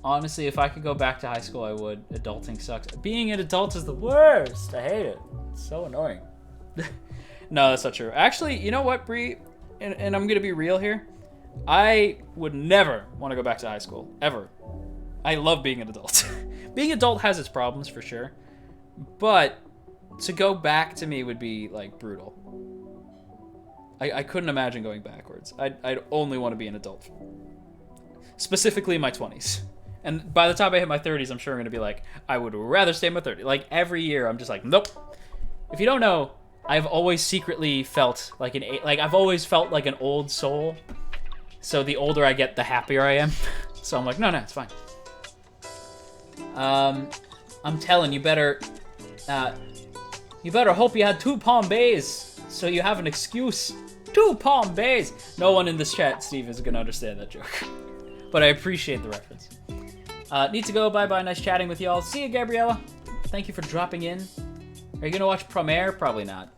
Honestly, if I could go back to high school, I would. Adulting sucks. Being an adult is the worst. I hate it. It's so annoying. No, that's not true. Actually, you know what, Bree? And I'm gonna be real here. I would never want to go back to high school, ever. I love being an adult. Being an adult has its problems, for sure. But to go back to me would be, like, brutal. I couldn't imagine going backwards. I'd only want to be an adult. Specifically in my 20s. And by the time I hit my 30s, I'm sure I'm going to be like, I would rather stay in my 30s. Like, every year, I'm just like, nope. If you don't know, I've always secretly felt like I've always felt like an old soul. So the older I get, the happier I am. So I'm like, no, it's fine. I'm telling you, better hope you had 2 Palm Bays so you have an excuse. 2 Palm Bays. No one in this chat, Steve, is gonna understand that joke, but I appreciate the reference. Need to go. Bye. Nice chatting with y'all. See you, Gabriella. Thank you for dropping in. Are you gonna watch Premiere? Probably not.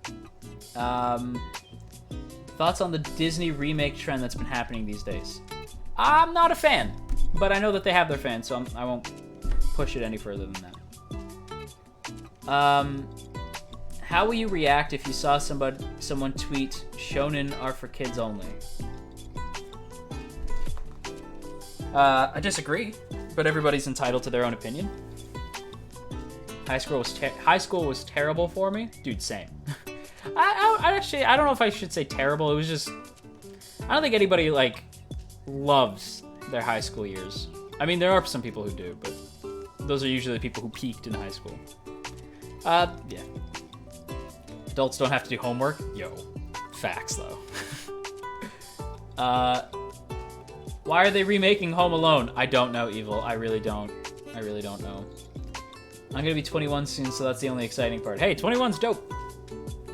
Thoughts on the Disney remake trend that's been happening these days? I'm not a fan, but I know that they have their fans, so I won't push it any further than that. How will you react if you saw someone tweet "Shonen are for kids only"? I disagree, but everybody's entitled to their own opinion. High school was terrible for me, dude. Same. I don't know if I should say terrible. It was just, I don't think anybody like loves their high school years. I mean, there are some people who do, but those are usually the people who peaked in high school. Yeah. Adults don't have to do homework. Yo, facts though. Why are they remaking Home Alone? I don't know, Evil. I really don't know. I'm gonna be 21 soon, so that's the only exciting part. Hey, 21's dope.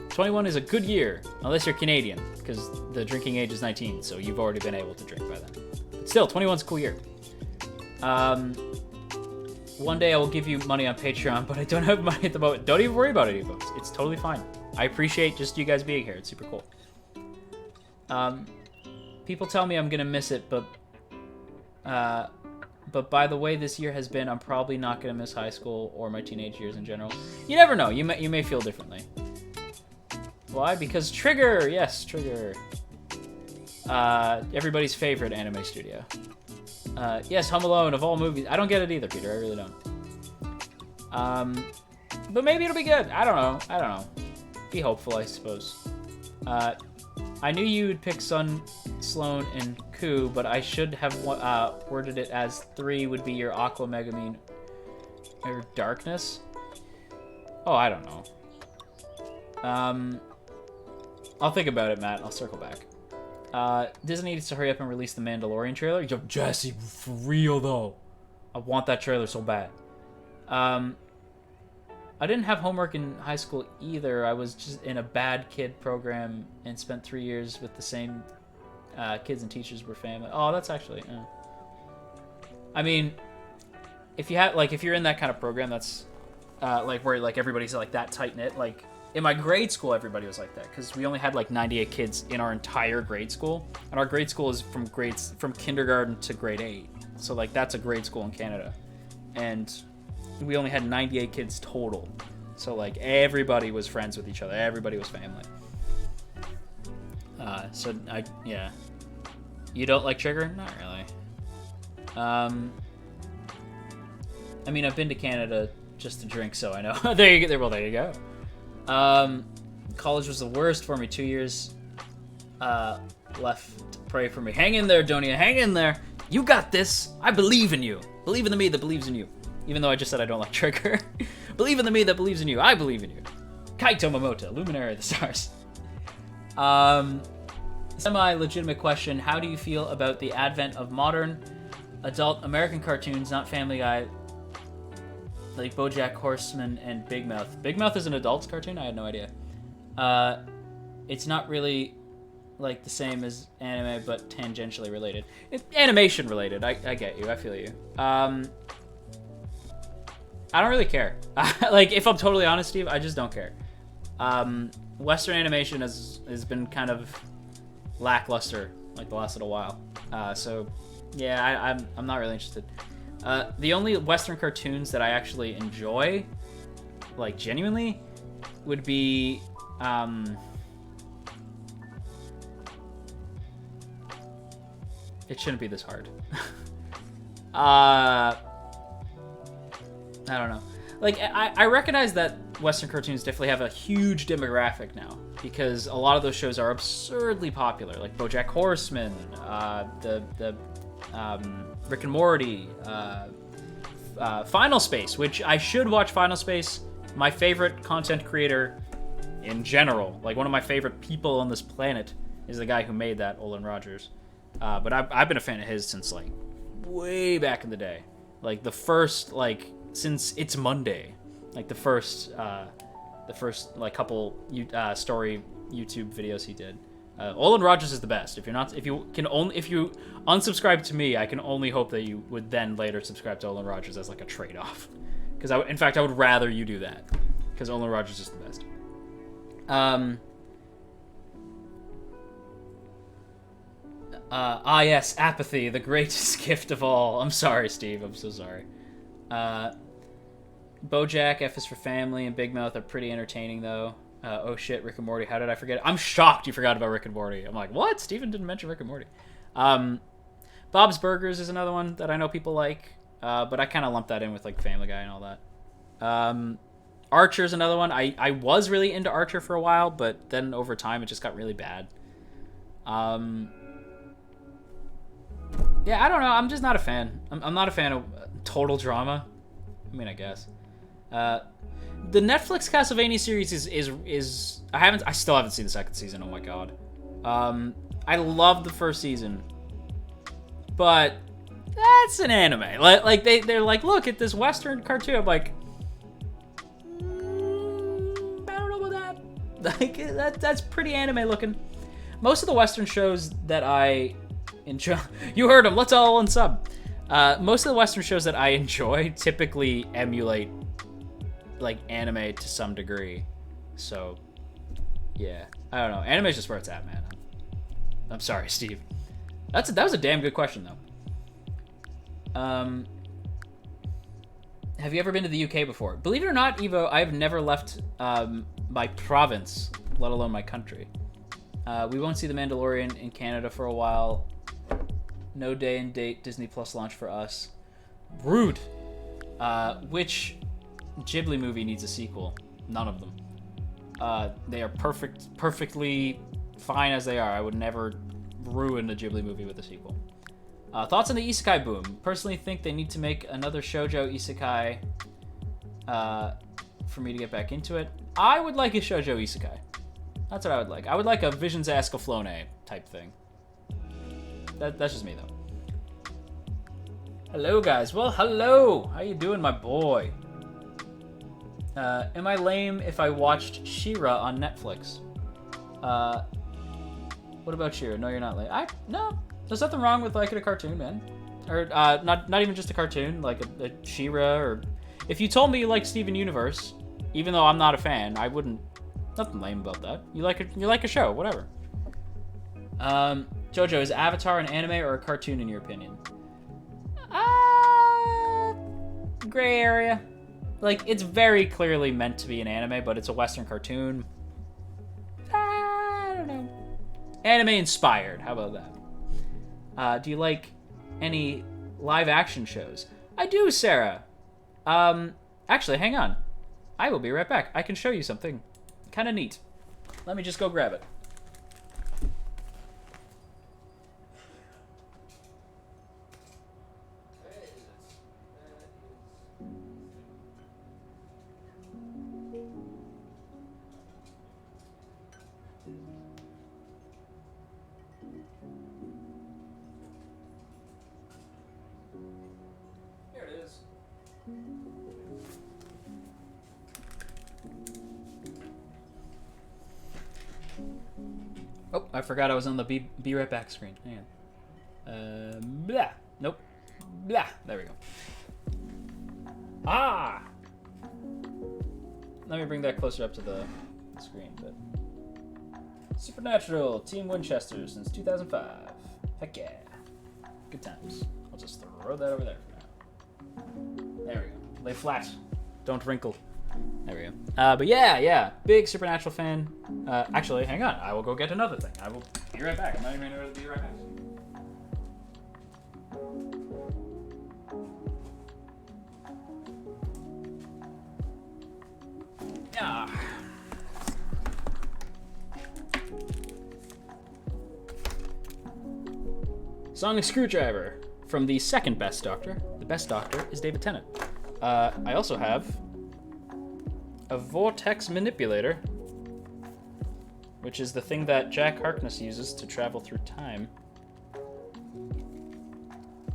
21 is a good year, unless you're Canadian, because the drinking age is 19, so you've already been able to drink by then. But still, 21's a cool year. One day I will give you money on Patreon, but I don't have money at the moment. Don't even worry about it, folks. It's totally fine. I appreciate just you guys being here. It's super cool. People tell me I'm gonna miss it, but by the way this year has been, I'm probably not gonna miss high school or my teenage years in general. You never know. You may feel differently. Why? Because Trigger! Yes, Trigger. Everybody's favorite anime studio. Yes, Home Alone, of all movies. I don't get it either, Peter. I really don't. But maybe it'll be good. I don't know. Be hopeful, I suppose. I knew you would pick Sun, Sloan, and Ku, but I should have worded it as 3 would be your Aqua, Megumin, or Darkness. Oh, I don't know. I'll think about it, Matt. I'll circle back. Disney needs to hurry up and release the Mandalorian trailer. Yo, Jesse, for real though. I want that trailer so bad. I didn't have homework in high school either. I was just in a bad kid program and spent 3 years with the same kids and teachers were family. Oh, that's actually. I mean, if you're in that kind of program, that's like where like everybody's like that tight knit. Like in my grade school, everybody was like that because we only had like 98 kids in our entire grade school, and our grade school is from kindergarten to grade 8. So like that's a grade school in Canada, and we only had 98 kids total. So like everybody was friends with each other. Everybody was family. Yeah. You don't like Trigger? Not really. I mean, I've been to Canada just to drink, so I know. There you go. College was the worst for me. 2 years left. Pray for me. Hang in there, Donia. Hang in there. You got this. I believe in you. Believe in the me that believes in you. Even though I just said I don't like Trigger. Believe in the me that believes in you. I believe in you. Kaito Momota, Luminary of the Stars. Semi-legitimate question. How do you feel about the advent of modern adult American cartoons, not Family Guy, like BoJack Horseman and Big Mouth? Big Mouth is an adult's cartoon? I had no idea. It's not really like the same as anime, but tangentially related. It's animation related. I get you. I feel you. I don't really care. Like, if I'm totally honest, Steve, I just don't care. Western animation has been kind of lackluster, like, the last little while. So, yeah, I'm not really interested. The only Western cartoons that I actually enjoy, like, genuinely, would be, it shouldn't be this hard. I don't know. Like, I recognize that Western cartoons definitely have a huge demographic now, because a lot of those shows are absurdly popular, like BoJack Horseman, the Rick and Morty, Final Space, which I should watch Final Space. My favorite content creator in general. Like, one of my favorite people on this planet is the guy who made that, Olin Rogers. But I've been a fan of his since, like, way back in the day. Like, the first, like, since It's Monday. Like, the first like, couple story YouTube videos he did. Olin Rogers is the best. If you unsubscribe to me, I can only hope that you would then later subscribe to Olin Rogers as like a trade-off. Because in fact, I would rather you do that. Because Olin Rogers is the best. Yes, apathy, the greatest gift of all. I'm sorry, Steve. I'm so sorry. BoJack, F is for Family, and Big Mouth are pretty entertaining, though. Oh shit, Rick and Morty. How did I forget? I'm shocked you forgot about Rick and Morty. I'm like, what? Steven didn't mention Rick and Morty. Bob's Burgers is another one that I know people like, but I kind of lump that in with like Family Guy and all that. Archer's another one. I was really into Archer for a while, but then over time it just got really bad. Yeah, I don't know. I'm just not a fan. I'm not a fan of total drama. I mean, I guess. The Netflix Castlevania series is I still haven't seen the second season. Oh my god. I love the first season, but that's an anime. Like they're like, look at this Western cartoon. I'm like, I don't know about that. Like that's pretty anime looking. Most of the Western shows that I enjoy, you heard them. Let's all unsub. Most of the Western shows that I enjoy typically emulate like anime to some degree. So yeah, I don't know. Anime's just where it's at, man. I'm sorry, Steve. That was a damn good question though. Have you ever been to the UK before? Believe it or not, Evo, I've never left my province, let alone my country. We won't see The Mandalorian in Canada for a while. No day and date Disney Plus launch for us. Rude. Which Ghibli movie needs a sequel? None of them. They are perfectly fine as they are. I would never ruin a Ghibli movie with a sequel. Thoughts on the isekai boom? Personally think they need to make another shoujo isekai for me to get back into it. I would like a shoujo isekai. That's what I would like. I would like a Visions Ascaflowne type thing. That's just me, though. Hello, guys. Well, hello. How you doing, my boy? Am I lame if I watched She-Ra on Netflix? What about She-Ra? No, you're not lame. No. There's nothing wrong with liking a cartoon, man. Or not even just a cartoon, like a She-Ra, or if you told me you liked Steven Universe, even though I'm not a fan, I wouldn't. Nothing lame about that. You like a show, whatever. Jojo, is Avatar an anime or a cartoon in your opinion? Gray area. Like, it's very clearly meant to be an anime, but it's a Western cartoon. I don't know. Anime inspired. How about that? Do you like any live action shows? I do, Sarah. Actually, hang on. I will be right back. I can show you something kind of neat. Let me just go grab it. Oh, I forgot I was on the be right back screen. Hang on. Blah. Nope. Blah. There we go. Ah! Let me bring that closer up to the screen. But Supernatural, Team Winchester since 2005. Heck yeah. Good times. I'll just throw that over there for now. There we go. Lay flat. Don't wrinkle. There we go. But yeah. Big Supernatural fan. Actually, hang on. I will go get another thing. I will be right back. I'm not even going to be right back. Yeah. Sonic Screwdriver from the second best Doctor. The best Doctor is David Tennant. I also have a Vortex Manipulator which is the thing that Jack Harkness uses to travel through time.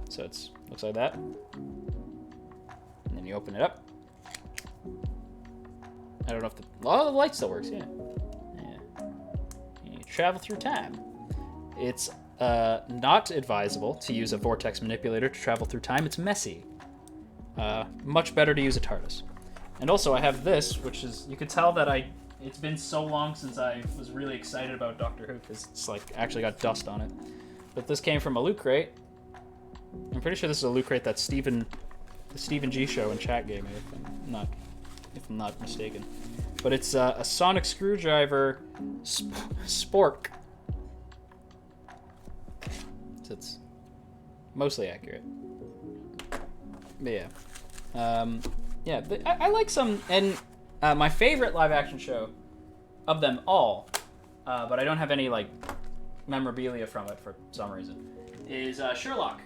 So it's looks like that. And then you open it up. I don't know if the light still works. Yeah. And you travel through time. It's not advisable to use a vortex manipulator to travel through time. It's messy. Much better to use a TARDIS. And also I have this, which is, you could tell that it's been so long since I was really excited about Doctor Who, because it's like actually got dust on it. But this came from a loot crate. I'm pretty sure this is a loot crate that the Stephen G show in chat gave me, if I'm not mistaken. But it's a sonic screwdriver spork. So it's mostly accurate. But yeah. I like some, and my favorite live action show of them all, but I don't have any like memorabilia from it for some reason, is Sherlock.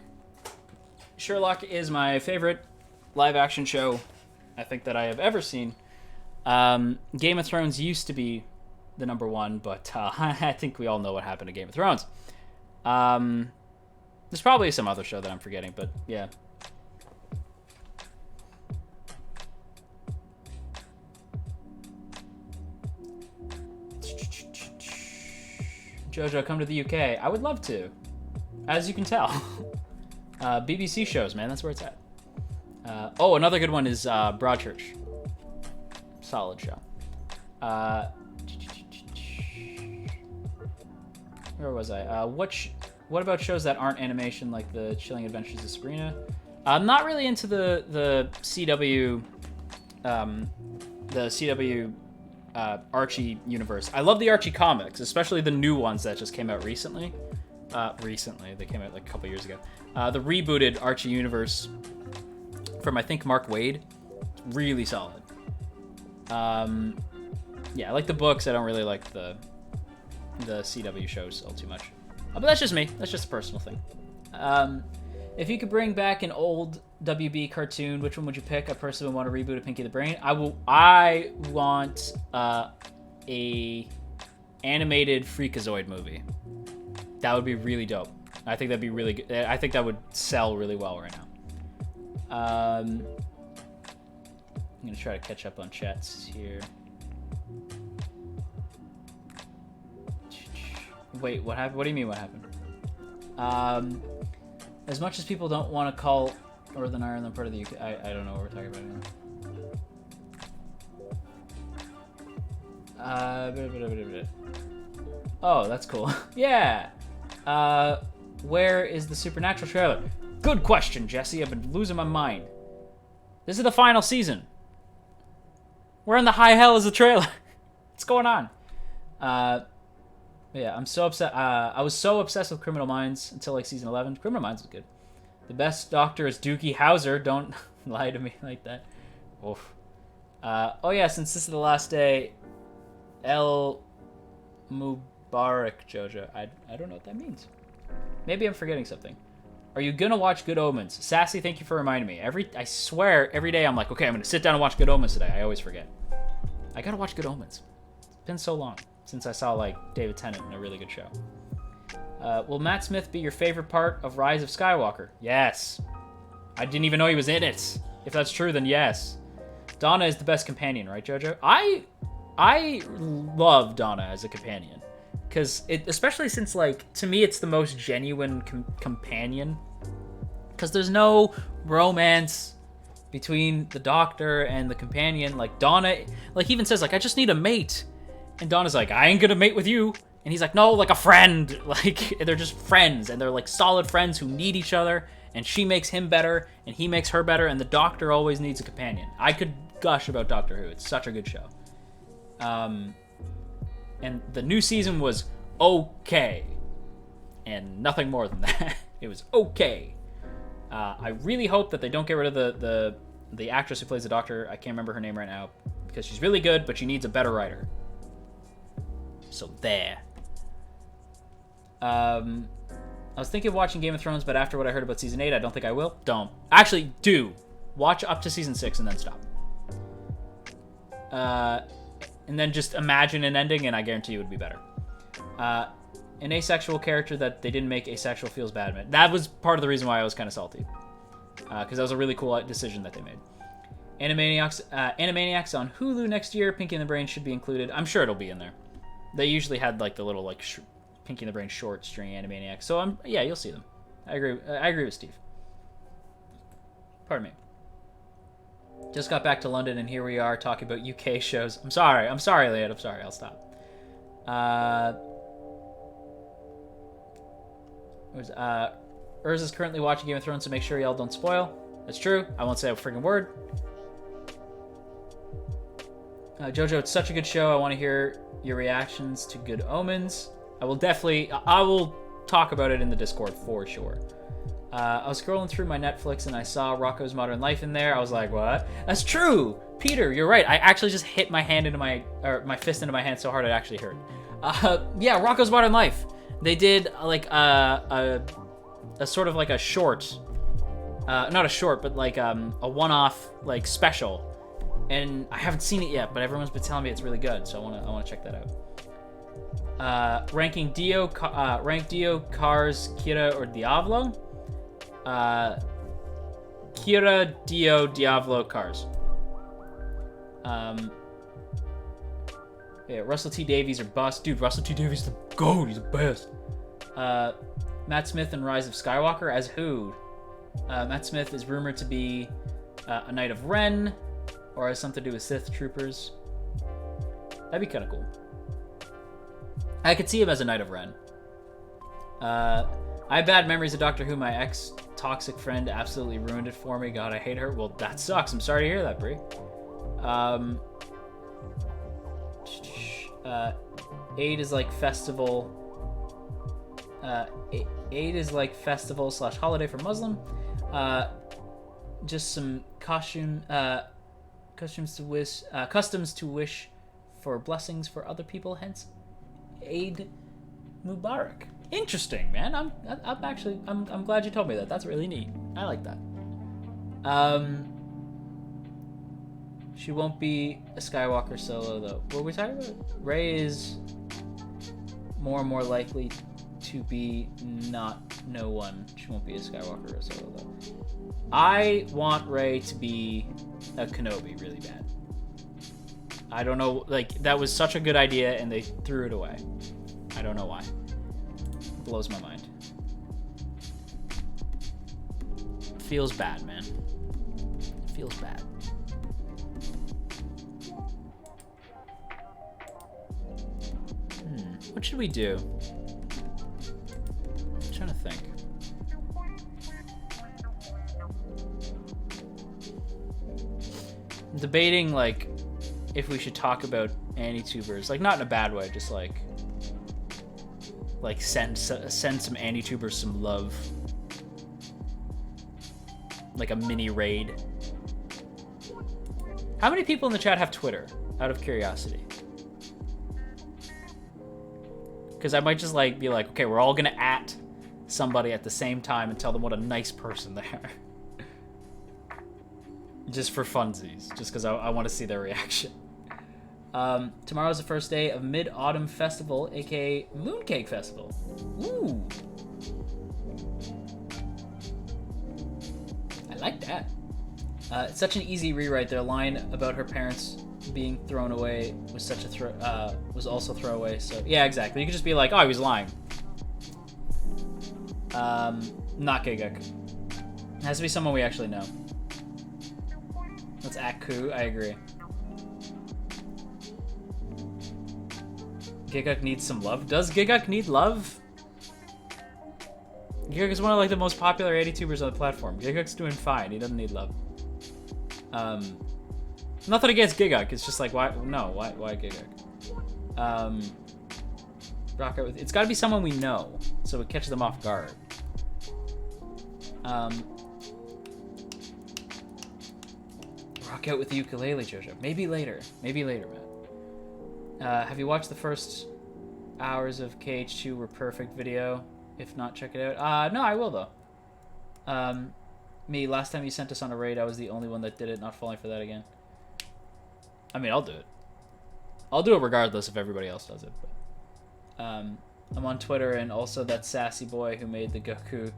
Sherlock is my favorite live action show I think that I have ever seen. Game of Thrones used to be the number one, but I think we all know what happened to Game of Thrones. There's probably some other show that I'm forgetting, but yeah. Jojo, come to the UK. I would love to, as you can tell. BBC shows, man, that's where it's at. Oh, another good one is Broadchurch. Solid show. Where was I? What about shows that aren't animation, like the Chilling Adventures of Sabrina? I'm not really into the CW, Archie universe. I love the Archie comics, especially the new ones that just came out recently. They came out like a couple years ago. The rebooted Archie universe from, I think, Mark Waid. It's really solid. Yeah, I like the books. I don't really like the CW shows all too much. But that's just me. That's just a personal thing. If you could bring back an old WB cartoon, which one would you pick? I personally want to reboot a Pinky the Brain. I want a animated Freakazoid movie. That would be really dope. I think that'd be really good. I think that would sell really well right now. I'm gonna try to catch up on chats here. Wait, what happened? What do you mean what happened? As much as people don't want to call Northern Ireland part of the UK, I don't know what we're talking about anymore. Oh, that's cool. Yeah. Where is the Supernatural trailer? Good question, Jesse. I've been losing my mind. This is the final season. Where in the high hell is the trailer? What's going on? Yeah, I'm so upset. I was so obsessed with Criminal Minds until like season 11. Criminal Minds was good. The best Doctor is Doogie Howser. Don't lie to me like that. Oof. Oh yeah, since this is the last day, El Mubarak, Jojo. I don't know what that means. Maybe I'm forgetting something. Are you gonna watch Good Omens? Sassy, thank you for reminding me. I swear, every day I'm like, okay, I'm gonna sit down and watch Good Omens today. I always forget. I gotta watch Good Omens. It's been so long since I saw like David Tennant in a really good show. Will Matt Smith be your favorite part of Rise of Skywalker? Yes. I didn't even know he was in it. If that's true, then yes. Donna is the best companion, right, Jojo? I love Donna as a companion. Because especially since, like, to me, it's the most genuine companion. Because there's no romance between the Doctor and the companion. Like, Donna, like, he even says, like, I just need a mate. And Donna's like, I ain't gonna mate with you. And he's like, no, like a friend. Like, they're just friends. And they're, like, solid friends who need each other. And she makes him better. And he makes her better. And the Doctor always needs a companion. I could gush about Doctor Who. It's such a good show. And the new season was okay. And nothing more than that. It was okay. I really hope that they don't get rid of the actress who plays the Doctor. I can't remember her name right now. Because she's really good, but she needs a better writer. So there. I was thinking of watching Game of Thrones, but after what I heard about Season 8, I don't think I will. Don't. Actually, do. Watch up to Season 6 and then stop. And then just imagine an ending, and I guarantee you it would be better. An asexual character that they didn't make asexual feels bad, man. That was part of the reason why I was kind of salty. Because that was a really cool decision that they made. Animaniacs on Hulu next year. Pinky and the Brain should be included. I'm sure it'll be in there. They usually had like the little like Pinky and the Brain short string Animaniacs. So yeah, you'll see them. I agree with Steve. Pardon me. Just got back to London and here we are talking about UK shows. I'm sorry, Leah. I'm sorry. I'll stop. Urza's currently watching Game of Thrones, so make sure y'all don't spoil. That's true. I won't say a freaking word. Jojo, it's such a good show. I want to hear your reactions to Good Omens. I will talk about it in the Discord for sure. I was scrolling through my Netflix and I saw Rocko's Modern Life in there. I was like, what? That's true! Peter, you're right. I actually just hit my fist into my hand so hard it actually hurt. Yeah, Rocko's Modern Life. They did like a sort of like a short, not a short, but like a one-off like special. And I haven't seen it yet, but everyone's been telling me it's really good, so I wanna check that out. Ranking Dio, rank Dio, Cars, Kira, or Diablo. Kira, Dio, Diablo, Cars. Yeah, Russell T Davies or bust. Dude, Russell T Davies is the GOAT. He's the best. Matt Smith and Rise of Skywalker as who? Matt Smith is rumored to be a Knight of Ren, or has something to do with Sith Troopers. That'd be kind of cool. I could see him as a Knight of Ren. I have bad memories of Doctor Who. My ex-toxic friend absolutely ruined it for me. God, I hate her. Well, that sucks. I'm sorry to hear that, Brie. Eid is like festival. Eid is like festival / holiday for Muslim. Just some customs to wish for blessings for other people. Hence, Eid Mubarak. Interesting, man. I'm glad you told me that. That's really neat. I like that. She won't be a Skywalker solo though. What were we talking about? Rey is more and more likely to be not no one. She won't be a Skywalker solo though. I want Rey to be a Kenobi really bad. I don't know, like that was such a good idea and they threw it away. I don't know why. It blows my mind. Feels bad, man. Feels bad. What should we do? I'm trying to think. I'm debating like if we should talk about Anitubers, like not in a bad way, just like send some Anitubers some love, like a mini raid. How many people in the chat have Twitter? Out of curiosity. Because I might just like be like, okay, we're all gonna at somebody at the same time and tell them what a nice person they are. Just for funsies, just because I want to see their reaction. Tomorrow's the first day of Mid-Autumn Festival, aka Mooncake Festival. Ooh. I like that. It's such an easy rewrite. Their line about her parents being thrown away was such a was also throwaway. So yeah, exactly. You could just be like, oh, he was lying. Not Giguk. It has to be someone we actually know. Let's act Ku. I agree. Giguk needs some love. Does Giguk need love? Giguk is one of like the most popular AnyTubers on the platform. Giguk's doing fine. He doesn't need love. Nothing against Giguk. It's just like why Giguk? Rock out with it's got to be someone we know, so it catches them off guard. Rock out with the ukulele, Jojo. Maybe later, man. Have you watched the first hours of KH2 Were Perfect video? If not, check it out. No, I will though. Me, last time you sent us on a raid, I was the only one that did it. Not falling for that again. I mean, I'll do it. I'll do it regardless if everybody else does it. But I'm on Twitter, and also that sassy boy who made the Goku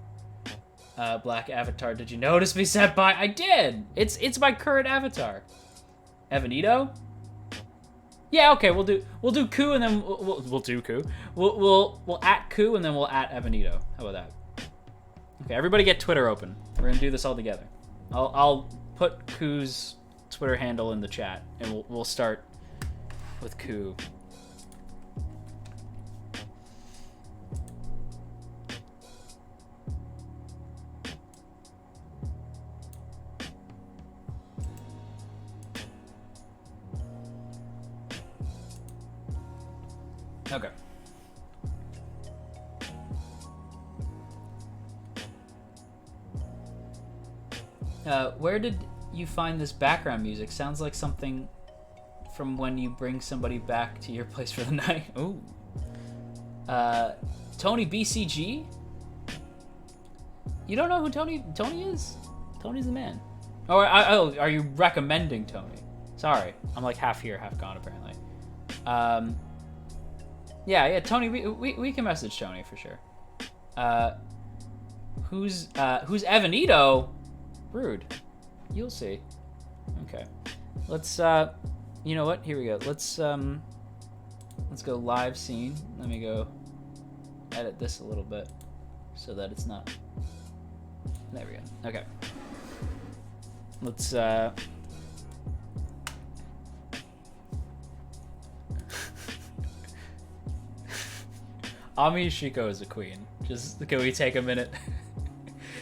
black avatar. Did you notice me, Senpai? I did. It's my current avatar. Evanito? Yeah, okay. We'll do Ku, and then we'll do Ku. We'll at Ku, and then we'll at Evanito. How about that? Okay, everybody get Twitter open. We're gonna do this all together. I'll put Ku's Twitter handle in the chat, and we'll start with Ku. Okay. Where did you find this background music? Sounds like something from when you bring somebody back to your place for the night. Ooh. Tony BCG? You don't know who Tony is? Tony's the man. Or are you recommending Tony? Sorry, I'm like half here, half gone apparently. Yeah, Tony, we can message Tony for sure. Who's Evanito? Rude. You'll see. Okay. Let's you know what? Here we go. Let's go live scene. Let me go edit this a little bit so that it's not. There we go. Okay. Let's Ami Shiko is a queen. Just can we take a minute?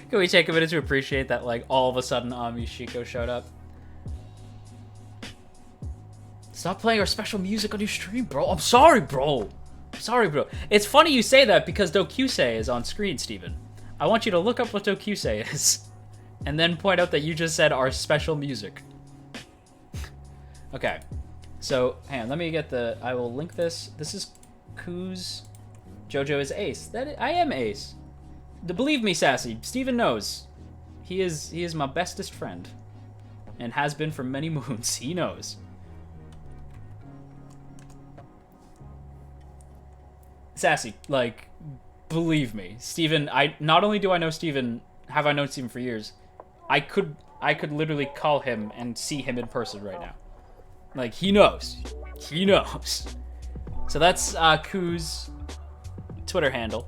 Can we take a minute to appreciate that, like, all of a sudden Ami Shiko showed up? Stop playing our special music on your stream, bro. I'm sorry, bro. I'm sorry, bro. It's funny you say that because Dokusei is on screen, Steven. I want you to look up what Dokusei is. And then point out that you just said our special music. Okay. So, hang on. Let me get the... I will link this. This is Ku's... Jojo is Ace. I am Ace. Believe me, Sassy. Steven knows. He is my bestest friend. And has been for many moons. He knows. Sassy, like, believe me. Steven, not only do I know Steven, have I known Steven for years, I could literally call him and see him in person right now. Like, he knows. He knows. So that's Ku's Twitter handle.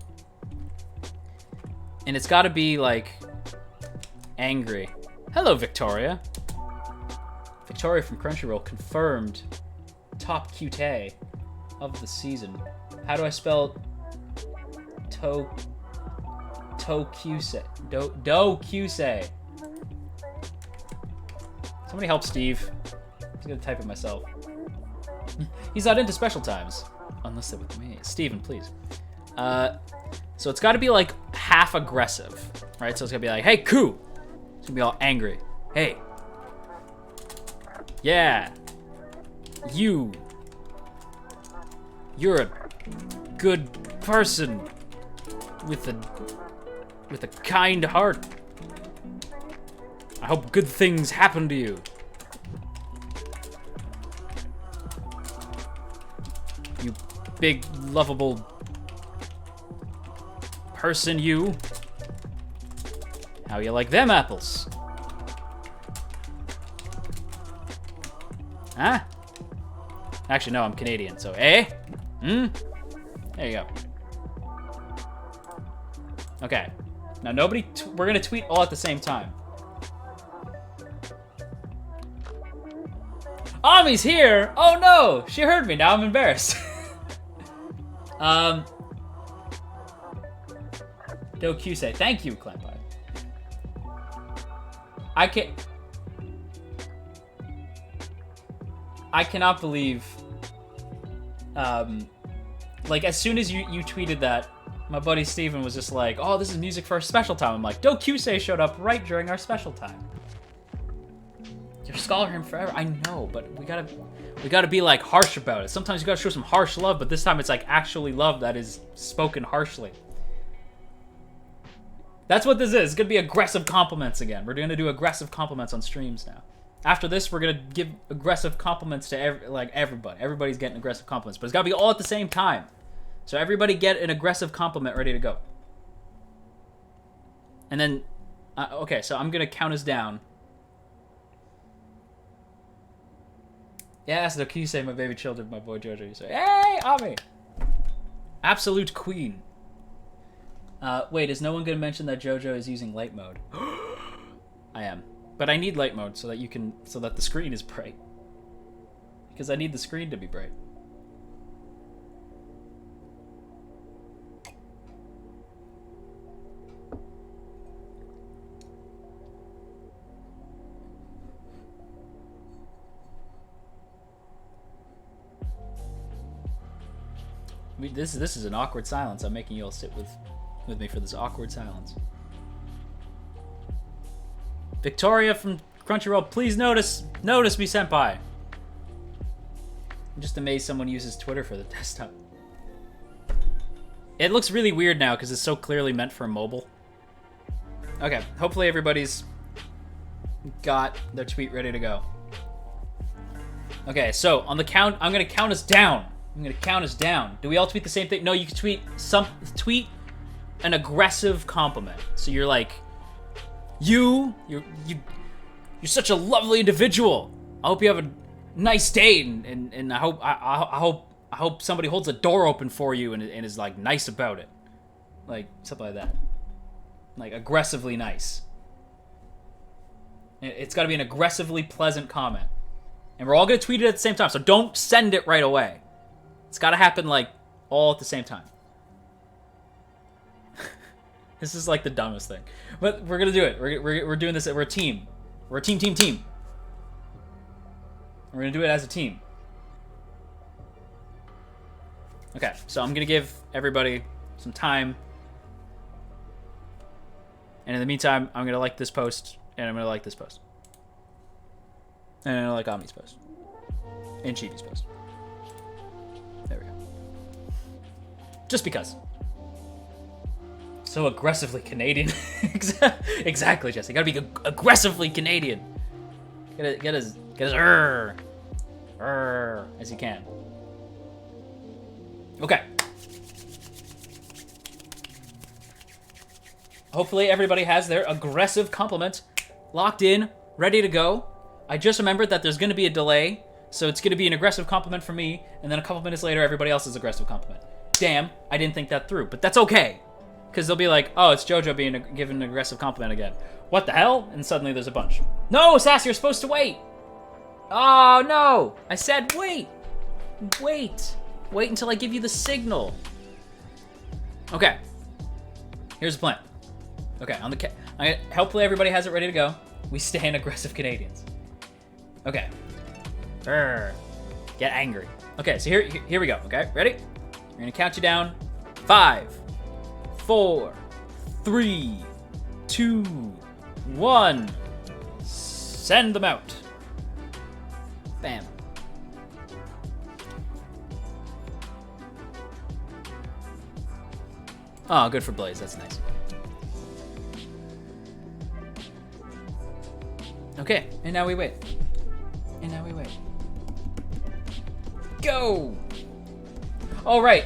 And it's gotta be, like, angry. Hello, Victoria. Victoria from Crunchyroll confirmed top QT of the season. How do I spell Kyusei? Kyusei. Somebody help Steve. I'm gonna type it myself. He's not into special times. Unless they're with me. Steven, please. So it's gotta be like half aggressive, right? So it's gonna be like, hey, Ku! It's gonna be all angry. Hey. Yeah. You're a good person with a kind heart. I hope good things happen to you. You big, lovable person, you. How you like them apples? Huh? Actually, no, I'm Canadian, so eh? There you go. Okay. Now we're gonna tweet all at the same time. Ami's here! Oh no! She heard me, now I'm embarrassed. Dokusei. Thank you, Clampi. I cannot believe, like, as soon as you tweeted that, my buddy Steven was just like, oh, this is music for our special time. I'm like, Dokusei showed up right during our special time. You're scholar him forever. I know, but we gotta be, like, harsh about it. Sometimes you gotta show some harsh love, but this time it's, like, actually love that is spoken harshly. That's what this is. It's gonna be aggressive compliments again. We're gonna do aggressive compliments on streams now. After this, we're gonna give aggressive compliments to everybody. Everybody's getting aggressive compliments, but it's gotta be all at the same time. So everybody get an aggressive compliment ready to go. And then, okay, so I'm going to count us down. Yes, no, can you say my baby children, my boy Jojo? You say, hey, Ami! Absolute queen. Wait, is no one going to mention that Jojo is using light mode? I am. But I need light mode so that the screen is bright. Because I need the screen to be bright. This is an awkward silence. I'm making you all sit with me for this awkward silence. Victoria from Crunchyroll, please notice me, senpai. I'm just amazed someone uses Twitter for the desktop. It looks really weird now because it's so clearly meant for mobile. Okay, hopefully everybody's got their tweet ready to go. Okay, so on the count, I'm gonna count us down. Do we all tweet the same thing? No, you can tweet an aggressive compliment. So you're like, you're such a lovely individual. I hope you have a nice day, and I hope somebody holds a door open for you and is like nice about it, like something like that, like aggressively nice. It's got to be an aggressively pleasant comment, and we're all gonna tweet it at the same time. So don't send it right away. It's got to happen, like, all at the same time. This is, like, the dumbest thing. But we're going to do it. We're doing this. We're a team. We're a team. We're going to do it as a team. Okay, so I'm going to give everybody some time. And in the meantime, I'm going to like this post. And I'm going to like this post. And I'm going to like Ami's post. And Chibi's post. There we go. Just because. So aggressively Canadian. Exactly, Jesse. Gotta be aggressively Canadian. Get as as you can. Okay. Hopefully everybody has their aggressive compliment locked in, ready to go. I just remembered that there's gonna be a delay. So it's going to be an aggressive compliment from me, and then a couple minutes later, everybody else's aggressive compliment. Damn, I didn't think that through, but that's okay. Because they'll be like, oh, it's Jojo being given an aggressive compliment again. What the hell? And suddenly there's a bunch. No, Sassy, you're supposed to wait. Oh, no. I said wait. Wait. Wait until I give you the signal. Okay. Here's the plan. Okay, on the hopefully everybody has it ready to go. We stand aggressive Canadians. Okay. Get angry. Okay, so here we go. Okay, ready? We're gonna count you down. 5, 4, 3, 2, 1. Send them out. Bam. Oh, good for Blaze. That's nice. Okay, and now we wait. Go! All right.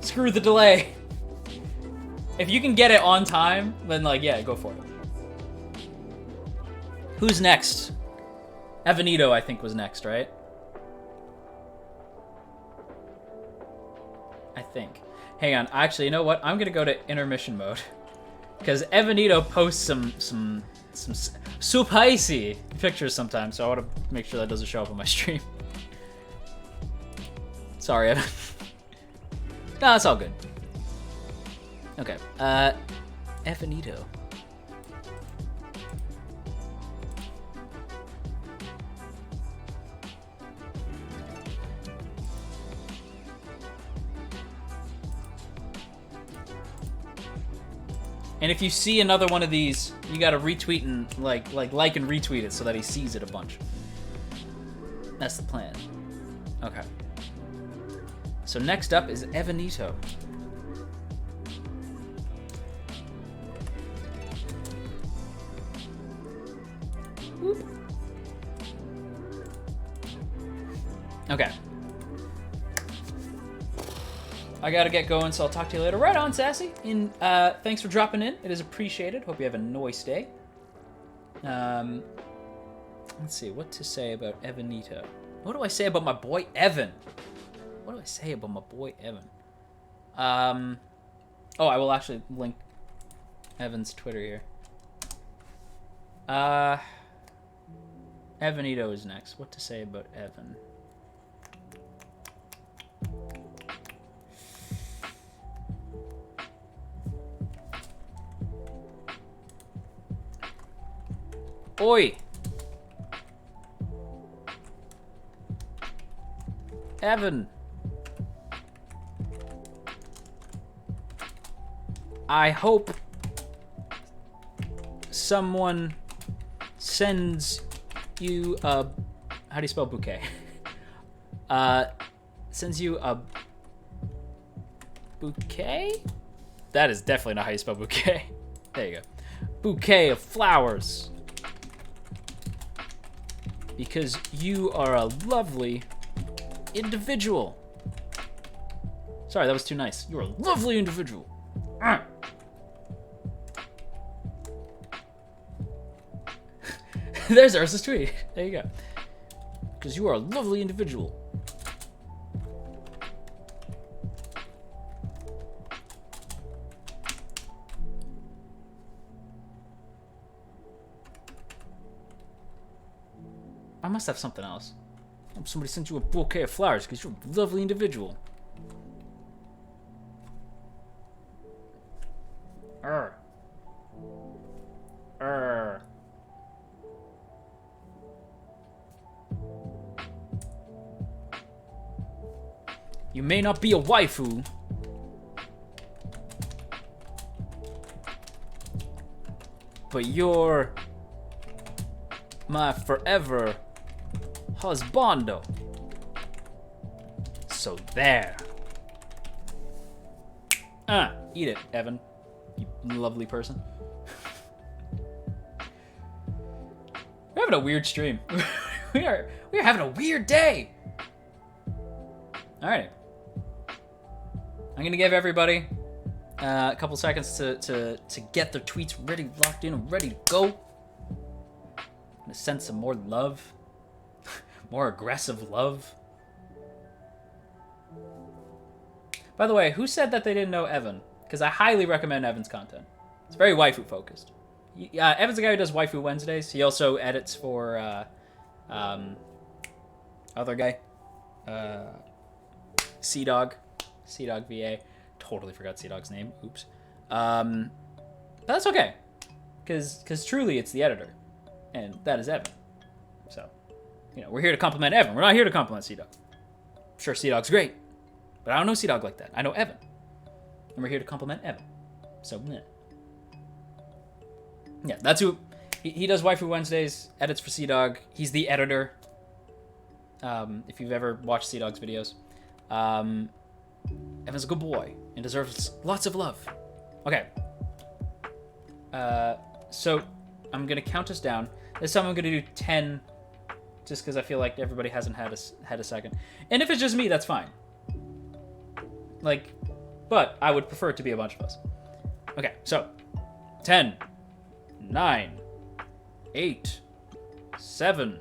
Screw the delay. If you can get it on time, then like, yeah, go for it. Who's next? Evanito, I think, was next, right? I think. Hang on. Actually, you know what? I'm gonna go to intermission mode. Because Evanito posts some spicy pictures sometimes, so I want to make sure that doesn't show up on my stream. Sorry, Evan. No, it's all good. Okay, Evanito. And if you see another one of these, you gotta retweet and like and retweet it so that he sees it a bunch. That's the plan. Okay. So next up is Evanito. Okay. I gotta get going, so I'll talk to you later. Right on, Sassy. And thanks for dropping in. It is appreciated. Hope you have a nice day. Let's see, what to say about Evanito. What do I say about my boy Evan? What do I say about my boy Evan? Oh, I will actually link Evan's Twitter here. Evanito is next. What to say about Evan? Oi! Evan! I hope someone sends you a... How do you spell bouquet? Sends you a... Bouquet? That is definitely not how you spell bouquet. There you go. Bouquet of flowers. Because you are a lovely individual. Sorry, that was too nice. You're a lovely individual. There's Ursa's tweet. There you go. Because you are a lovely individual. I must have something else. Somebody sent you a bouquet of flowers because you're a lovely individual. You may not be a waifu, but you're my forever husbando. So there. Eat it, Evan. You lovely person. We're having a weird stream. we are having a weird day. Alright. I'm gonna give everybody a couple seconds to get their tweets ready, locked in, and ready to go. I'm gonna send some more love. More aggressive love. By the way, who said that they didn't know Evan? Because I highly recommend Evan's content. It's very waifu focused. Evan's the guy who does Waifu Wednesdays. He also edits for other guy, Seadog VA. Totally forgot Seadog's name. Oops. But that's okay, because truly it's the editor, and that is Evan. So, you know, we're here to compliment Evan. We're not here to compliment Seadog. I'm sure Seadog's great, but I don't know Seadog like that. I know Evan, and we're here to compliment Evan. So, yeah, that's who. He does Waifu Wednesdays, edits for Seadog. He's the editor. If you've ever watched Seadog's videos, Evan's a good boy and deserves lots of love. Okay. So I'm gonna count us down. This time I'm gonna do 10, just because I feel like everybody hasn't had a second. And if it's just me, that's fine. Like, but I would prefer it to be a bunch of us. Okay, so 10, 9, 8, 7,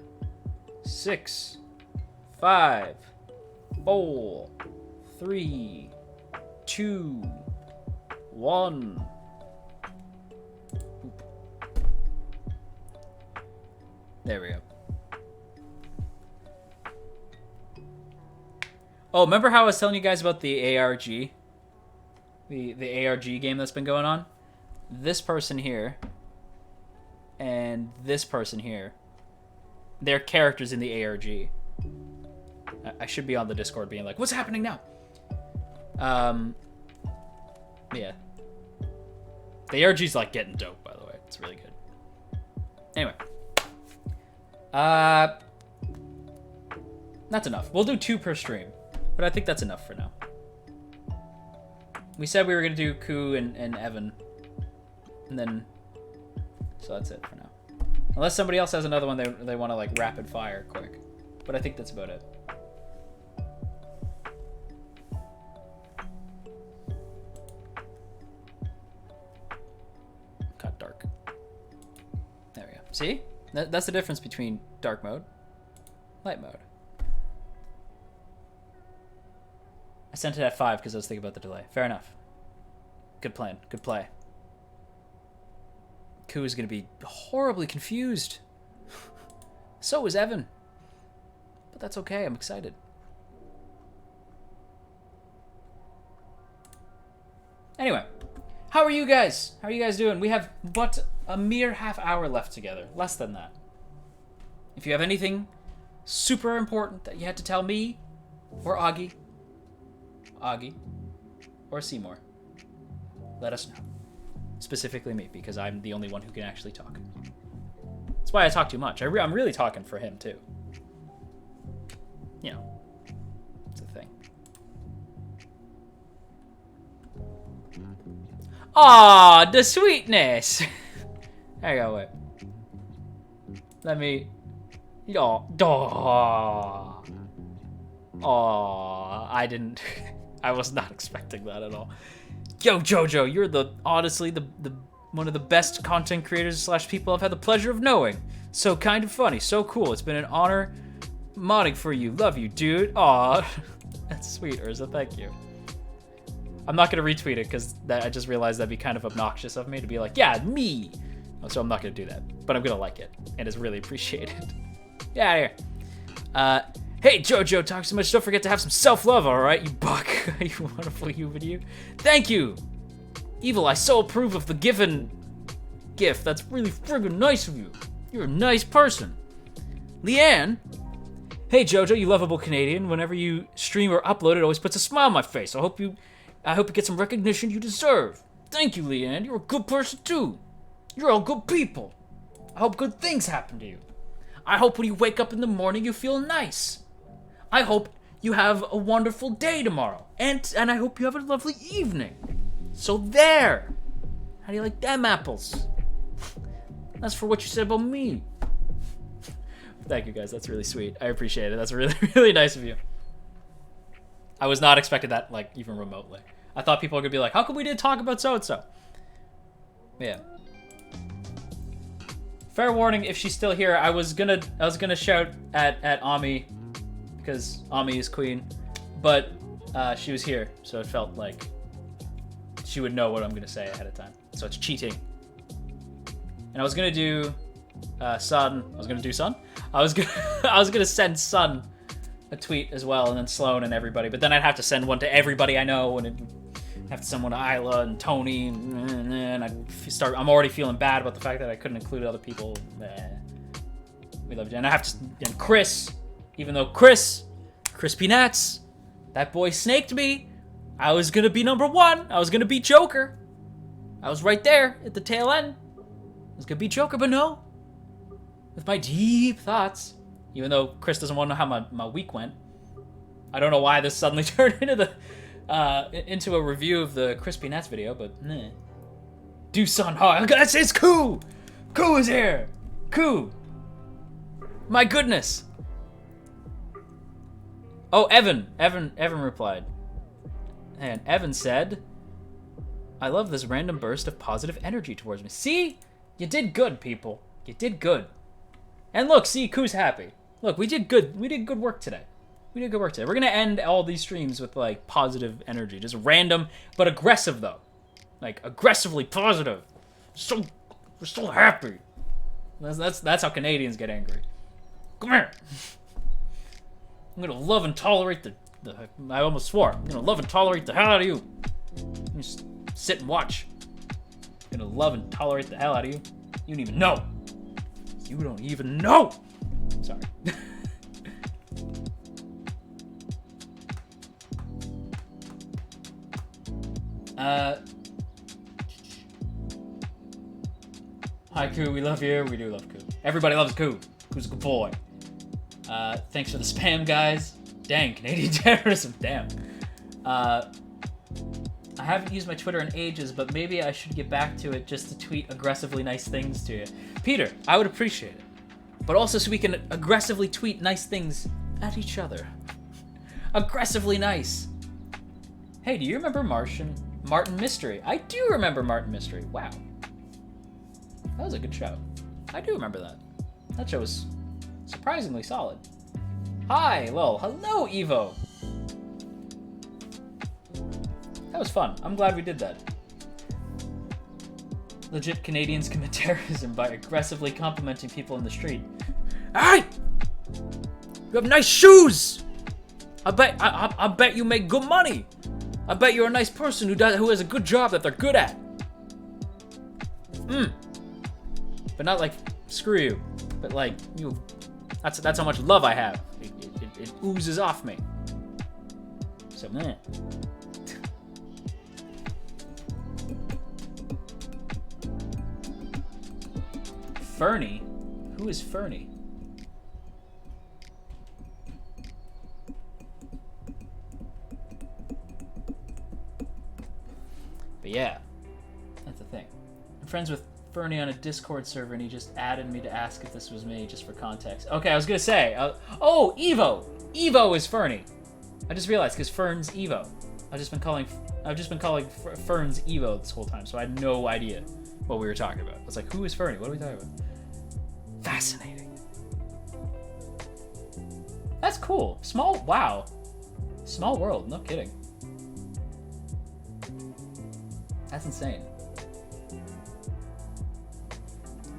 6, 5, 4, 3, 2, 1. There we go. Oh, remember how I was telling you guys about the ARG? The ARG game that's been going on? This person here and this person here, they're characters in the ARG. I should be on the Discord being like, what's happening now? Yeah. The ARG's like getting dope, by the way. It's really good. Anyway. That's enough. We'll do 2 per stream, but I think that's enough for now. We said we were gonna do Ku and Evan, and then, so that's it for now. Unless somebody else has another one they want to like rapid fire quick, but I think that's about it. See? That's the difference between dark mode, light mode. I sent it at 5 because I was thinking about the delay. Fair enough. Good plan. Good play. Koo is going to be horribly confused. So is Evan. But that's okay. I'm excited. Anyway, how are you guys? How are you guys doing? We have but a mere half hour left together. Less than that. If you have anything super important that you had to tell me or Augie, or Seymour, let us know. Specifically me, because I'm the only one who can actually talk. That's why I talk too much. I'm really talking for him, too. You know, it's a thing. Aw, the sweetness! There you go, wait. Let me... Aw, I didn't... I was not expecting that at all. Yo, Jojo, you're honestly the one of the best content creators / people I've had the pleasure of knowing. So kind of funny, so cool. It's been an honor modding for you. Love you, dude. Aw, that's sweet, Urza. Thank you. I'm not gonna retweet it because I just realized that'd be kind of obnoxious of me to be like, yeah, me. So I'm not gonna do that, but I'm gonna like it, and it's really appreciated. Yeah, here. Hey, Jojo, talk so much. Don't forget to have some self-love, all right, you buck. You wonderful human, you. Thank you. Evil, I so approve of the given gift. That's really friggin' nice of you. You're a nice person. Leanne. Hey, Jojo, you lovable Canadian. Whenever you stream or upload, it always puts a smile on my face. I hope you get some recognition you deserve. Thank you, Leanne. You're a good person, too. You're all good people. I hope good things happen to you. I hope when you wake up in the morning, you feel nice. I hope you have a wonderful day tomorrow. And I hope you have a lovely evening. So there. How do you like them apples? That's for what you said about me. Thank you, guys. That's really sweet. I appreciate it. That's really, really nice of you. I was not expecting that, like, even remotely. I thought people were going to be like, how come we didn't talk about so-and-so? Yeah. Fair warning, if she's still here, I was gonna shout at Ami, because Ami is queen, but she was here, so it felt like she would know what I'm gonna say ahead of time. So it's cheating. And I was gonna do Sun. I was gonna send Sun a tweet as well, and then Sloan and everybody. But then I'd have to send one to everybody I know, and it'd have to send one to Isla and Tony, and I'm already feeling bad about the fact that I couldn't include other people. We love you. And I have to, and Chris, even though Crispy Nuts, that boy snaked me. I was gonna be number 1. I was gonna beat Joker. I was right there at the tail end. I was gonna beat Joker, but no. With my deep thoughts, even though Chris doesn't want to know how my week went. I don't know why this suddenly turned into a review of the Crispy Nuts video, but nah. Do Sun hard. It's Koo! Koo is here! Koo! My goodness! Oh, Evan replied. And Evan said, I love this random burst of positive energy towards me. See? You did good, people. You did good. And look, see, Koo's happy. Look, we did good. We did good work today. We're gonna end all these streams with, like, positive energy. Just random, but aggressive, though. Like, aggressively positive. We're so happy. That's how Canadians get angry. Come here. I'm gonna love and tolerate I almost swore. I'm gonna love and tolerate the hell out of you. You just sit and watch. I'm gonna love and tolerate the hell out of you. You don't even know. You don't even know. Sorry. Hi, Koo. We love you. We do love Koo. Everybody loves Koo. Koo's a good boy. Thanks for the spam, guys. Dang, Canadian terrorism. Damn. I haven't used my Twitter in ages, but maybe I should get back to it just to tweet aggressively nice things to you. Peter, I would appreciate it. But also so we can aggressively tweet nice things at each other. Aggressively nice. Hey, do you remember Martin Mystery? I do remember Martin Mystery. Wow. That was a good show. I do remember that. That show was surprisingly solid. Hi, lol. Hello, Evo. That was fun. I'm glad we did that. Legit Canadians commit terrorism by aggressively complimenting people in the street. Hey! You have nice shoes! I bet you make good money. I bet you're a nice person who has a good job that they're good at. But not like, screw you. But like, you. That's how much love I have. It oozes off me. So, man. Fernie? Who is Fernie? But yeah, that's the thing. I'm friends with Fernie on a Discord server, and he just added me to ask if this was me, just for context. Okay, I was gonna say, oh, Evo! Evo is Fernie. I just realized, because Fern's Evo. I've just been calling Fern's Evo this whole time, so I had no idea what we were talking about. I was like, who is Fernie? What are we talking about? Fascinating. That's cool. Wow. Small world, no kidding. That's insane.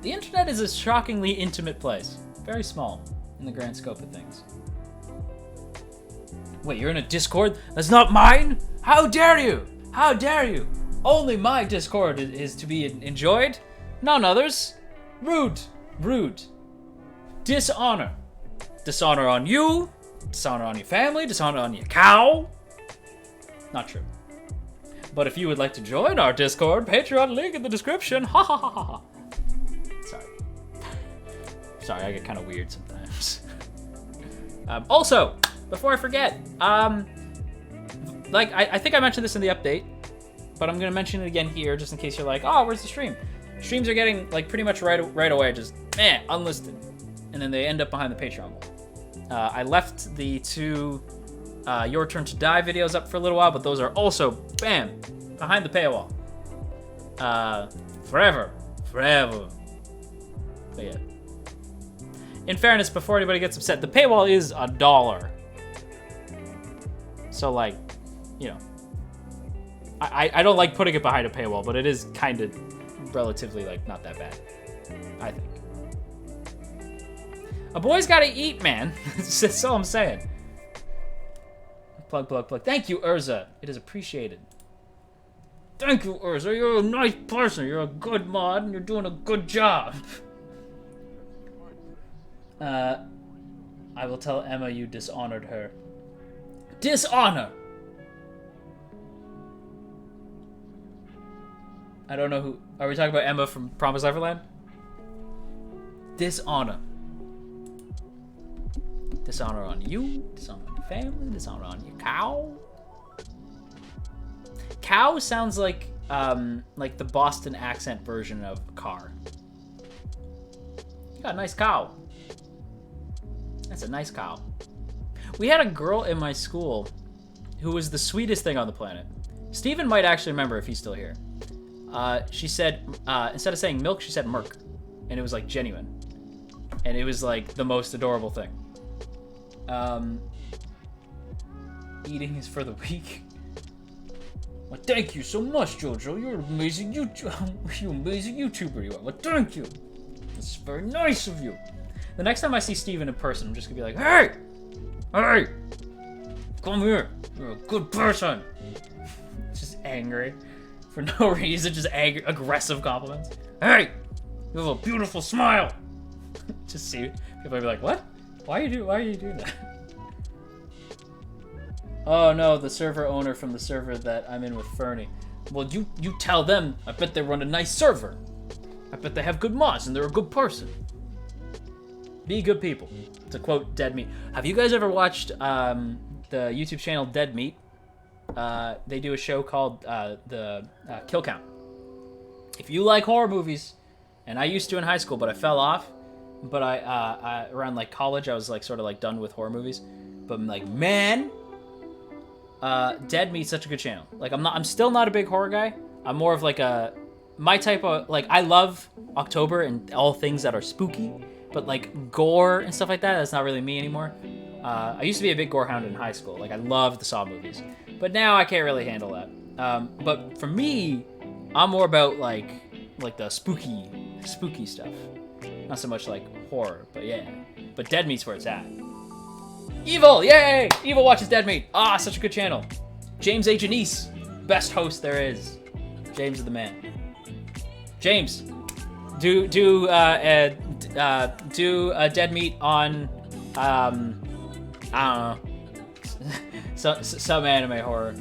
The internet is a shockingly intimate place. Very small in the grand scope of things. Wait, you're in a Discord? That's not mine? How dare you? How dare you? Only my Discord is to be enjoyed, none others. Rude. Rude. Dishonor. Dishonor on you. Dishonor on your family. Dishonor on your cow. Not true. But if you would like to join our Discord, Patreon link in the description. Ha ha ha ha ha. Sorry, I get kind of weird sometimes. Also, before I forget, like I think I mentioned this in the update, but I'm gonna mention it again here just in case you're like, oh, where's the stream? Streams are getting like pretty much right away, just unlisted, and then they end up behind the Patreon wall. I left the two Your Turn to Die videos up for a little while, but those are also bam behind the paywall. Forever. But yeah. In fairness, before anybody gets upset, the paywall is $1. So like, you know, I don't like putting it behind a paywall, but it is kind of relatively like not that bad, I think. A boy's gotta eat, man. That's all I'm saying. Plug. Thank you, Urza. It is appreciated. Thank you, Urza. You're a nice person. You're a good mod, and you're doing a good job. I will tell Emma you dishonored her. Dishonor! I don't know who... Are we talking about Emma from Promised Neverland? Dishonor. Dishonor on you, dishonor on your family, dishonor on your cow. Cow sounds like the Boston accent version of car. You got a nice cow. That's a nice cow. We had a girl in my school who was the sweetest thing on the planet. Steven might actually remember if he's still here. She said, instead of saying milk, she said Merc. And it was like genuine. And it was like the most adorable thing. Eating is for the weak. Well, thank you so much, Jojo. You're an amazing you're an amazing YouTuber you are. Well, thank you. That's very nice of you. The next time I see Steven in person, I'm just gonna be like, hey! Hey! Come here. You're a good person. Just angry. For no reason, just angry, aggressive compliments. Hey! You have a beautiful smile! Just see people be like, what? Why are you doing that? Oh no, the server owner from the server that I'm in with Fernie. Well, you tell them. I bet they run a nice server. I bet they have good mods and they're a good person. Be good people. To quote Dead Meat. Have you guys ever watched the YouTube channel Dead Meat? They do a show called the Kill Count. If you like horror movies, and I used to in high school, but I fell off. But I around like college, I was like sort of like done with horror movies. But I'm like, man, Dead Meat's such a good channel. Like I'm still not a big horror guy. I'm more of like a my type of, like, I love October and all things that are spooky, but like gore and stuff like that, that's not really me anymore. I used to be a big gore hound in high school. Like, I loved the Saw movies, but now I can't really handle that. But for me, I'm more about like the spooky stuff. Not so much like horror, but yeah. But Dead Meat's where it's at. Evil, yay! Evil watches Dead Meat. Ah, such a good channel. James A. Janice, best host there is. James is the man. James, do Dead Meat on I don't know, some anime horror.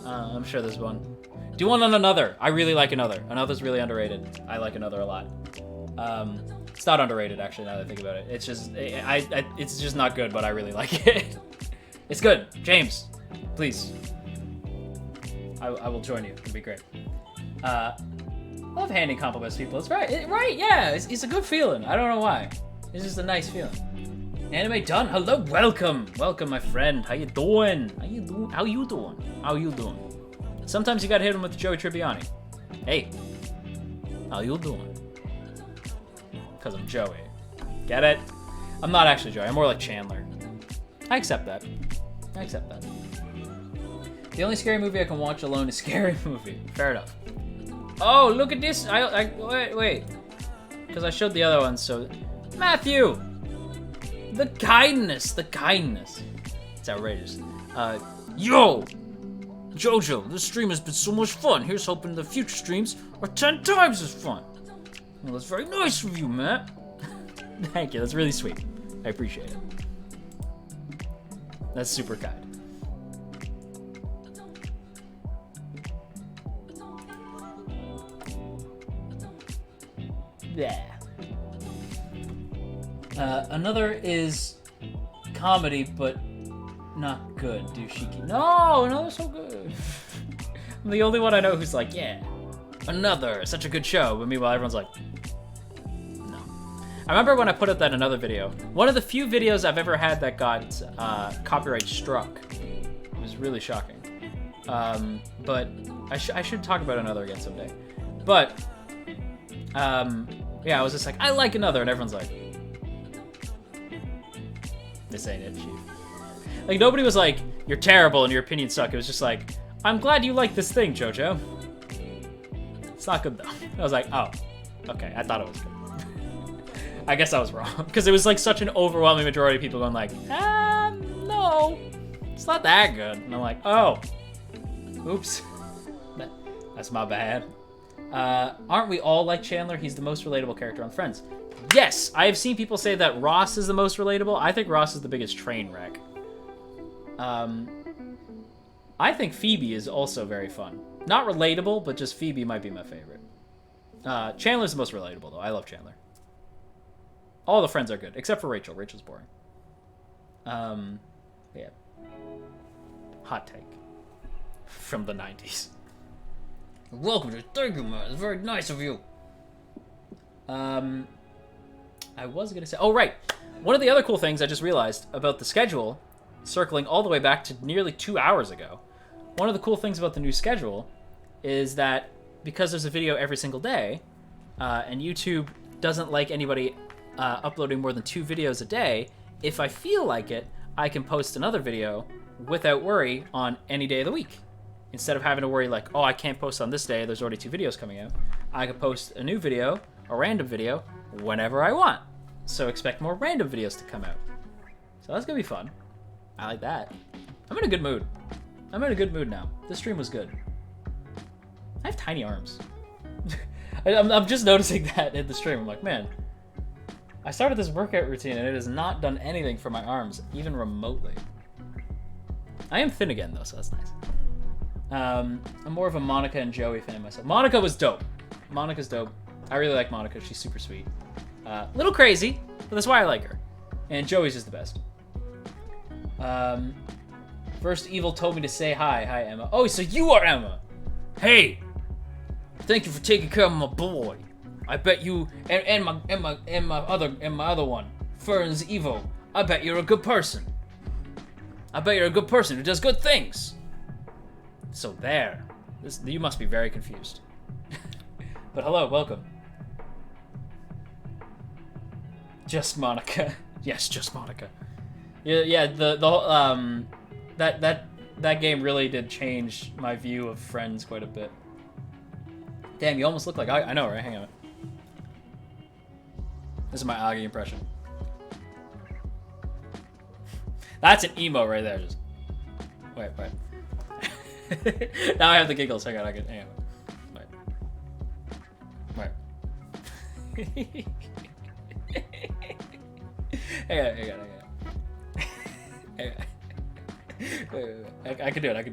I'm sure there's one. Do one on Another. I really like Another. Another's really underrated. I like Another a lot. It's not underrated, actually, now that I think about it. It's just, it's just not good, but I really like it. It's good. James, please. I will join you. It'll be great. Love handing compliments to people. It's right. Right, yeah. It's a good feeling. I don't know why. It's just a nice feeling. Anime done. Hello, welcome. Welcome, my friend. How you doing? How you doing? Sometimes you gotta hit him with Joey Tribbiani. Hey, how you doing? Because I'm Joey. Get it? I'm not actually Joey. I'm more like Chandler. I accept that. The only scary movie I can watch alone is Scary Movie. Fair enough. Oh, look at this. Wait. Because I showed the other one, so... Matthew! The kindness. It's outrageous. Yo! Jojo, this stream has been so much fun. Here's hoping the future streams are 10 times as fun. Well, that's very nice of you, Matt. Thank you, that's really sweet. I appreciate it. That's super kind. Yeah. Another is comedy, but not good. Dooshiki. No, Another's so good. I'm the only one I know who's like, yeah, Another, such a good show. But meanwhile, everyone's like, no. I remember when I put up that Another video. One of the few videos I've ever had that got copyright struck. It was really shocking. But I should talk about Another again someday. But yeah, I was just like, I like Another, and everyone's like, this ain't it, chief. Like, nobody was like, you're terrible and your opinions suck. It was just like, I'm glad you like this thing, Jojo. It's not good, though. I was like, oh, okay, I thought it was good. I guess I was wrong. Because it was like such an overwhelming majority of people going like, no, it's not that good. And I'm like, oh, oops. That's my bad. Aren't we all like Chandler? He's the most relatable character on Friends. Yes, I have seen people say that Ross is the most relatable. I think Ross is the biggest train wreck. I think Phoebe is also very fun. Not relatable, but just Phoebe might be my favorite. Chandler's the most relatable, though. I love Chandler. All the friends are good, except for Rachel. Rachel's boring. Yeah. Hot take. From the 90s. Welcome to... Thank you, man. It's very nice of you. I was gonna say... Oh, right. One of the other cool things I just realized about the schedule, circling all the way back to nearly 2 hours ago, one of the cool things about the new schedule is that because there's a video every single day, and YouTube doesn't like anybody uploading more than 2 videos a day, if I feel like it, I can post another video without worry on any day of the week. Instead of having to worry like, oh, I can't post on this day, there's already 2 videos coming out, I could post a new video, a random video, whenever I want. So expect more random videos to come out. So that's gonna be fun. I like that. I'm in a good mood. I'm in a good mood now. This stream was good. I have tiny arms. I'm just noticing that in the stream. I'm like, man, I started this workout routine and it has not done anything for my arms, even remotely. I am thin again though, so that's nice. I'm more of a Monica and Joey fan myself. Monica was dope. Monica's dope. I really like Monica. She's super sweet. Little crazy, but that's why I like her. And Joey's just the best. First Evil told me to say hi. Hi, Emma. Oh, so you are Emma. Hey, thank you for taking care of my boy. I bet you and my other one, Ferns Evo. I bet you're a good person. I bet you're a good person who does good things. So there. You must be very confused. But hello, welcome. Just Monica. Yes, just Monica. Yeah. That game really did change my view of Friends quite a bit. Damn, you almost look like I know, right? Hang on. This is my Augie impression. That's an emo right there. Just wait. Now I have the giggles. Hang on. Wait. Hang on. Wait. I can do it. I can't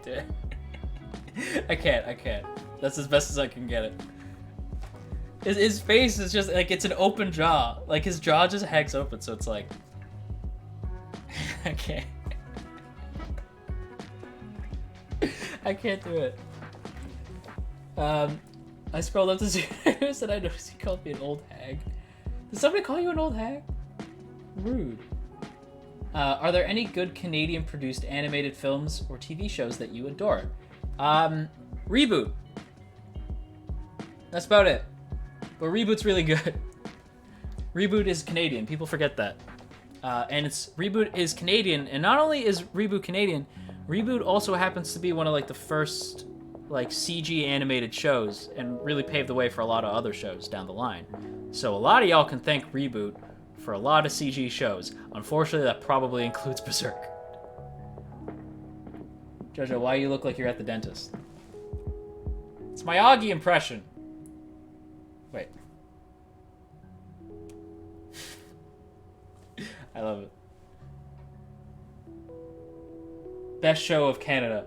do it. I can't. That's as best as I can get it. His face is just like, it's an open jaw. Like, his jaw just hangs open, so it's like... I can't. I can't do it. I scrolled up to Zeus and I noticed he called me an old hag. Did somebody call you an old hag? Rude. Are there any good Canadian-produced animated films or TV shows that you adore? Reboot. That's about it. But Reboot's really good. Reboot is Canadian. People forget that. And Reboot is Canadian, and not only is Reboot Canadian, Reboot also happens to be one of like the first like CG animated shows, and really paved the way for a lot of other shows down the line. So a lot of y'all can thank Reboot for a lot of CG shows. Unfortunately, that probably includes Berserk. Jojo, why you look like you're at the dentist? It's my Augie impression. Wait. I love it. Best show of Canada.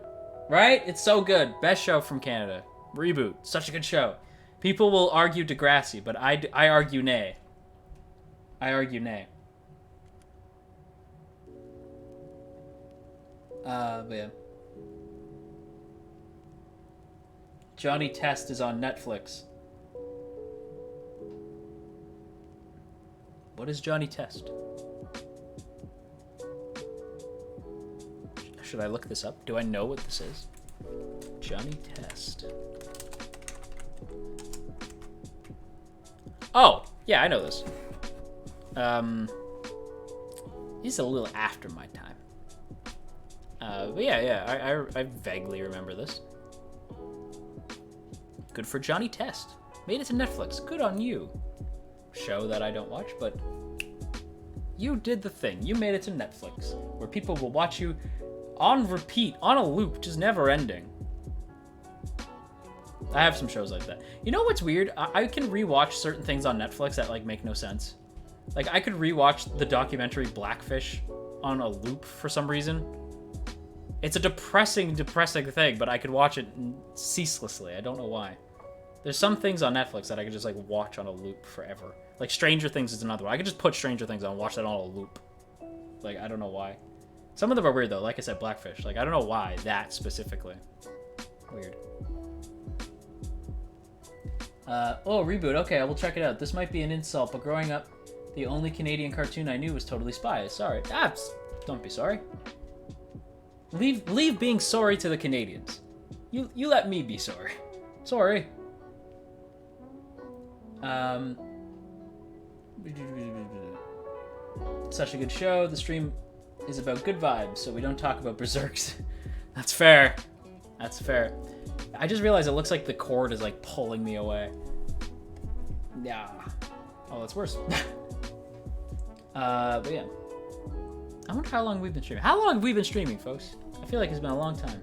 Right? It's so good. Best show from Canada. Reboot. Such a good show. People will argue Degrassi, but I argue nay. But yeah. Johnny Test is on Netflix. What is Johnny Test? Should I look this up? Do I know what this is? Johnny Test. Oh, yeah, I know this. He's a little after my time. But yeah, I vaguely remember this. Good for Johnny Test. Made it to Netflix. Good on you. Show that I don't watch, but you did the thing. You made it to Netflix, where people will watch you on repeat, on a loop, just never ending. I have some shows like that. You know what's weird? I can rewatch certain things on Netflix that like make no sense. Like I could rewatch the documentary Blackfish on a loop for some reason. It's a depressing thing, but I could watch it ceaselessly. I don't know why. There's some things on Netflix that I could just like watch on a loop forever. Like Stranger Things is another one. I could just put Stranger Things on and watch that on a loop. Like I don't know why. Some of them are weird though. Like I said, Blackfish. Like I don't know why that specifically. Weird. Oh, Reboot. Okay, I will check it out. This might be an insult, but growing up, the only Canadian cartoon I knew was Totally Spies. Sorry. Don't be sorry. Leave being sorry to the Canadians. You let me be sorry. Sorry. Such a good show. The stream is about good vibes, so we don't talk about Berserks. That's fair. That's fair. I just realized it looks like the cord is like pulling me away. Yeah. Oh, that's worse. But yeah. I wonder how long we've been streaming. How long have we been streaming, folks? I feel like it's been a long time.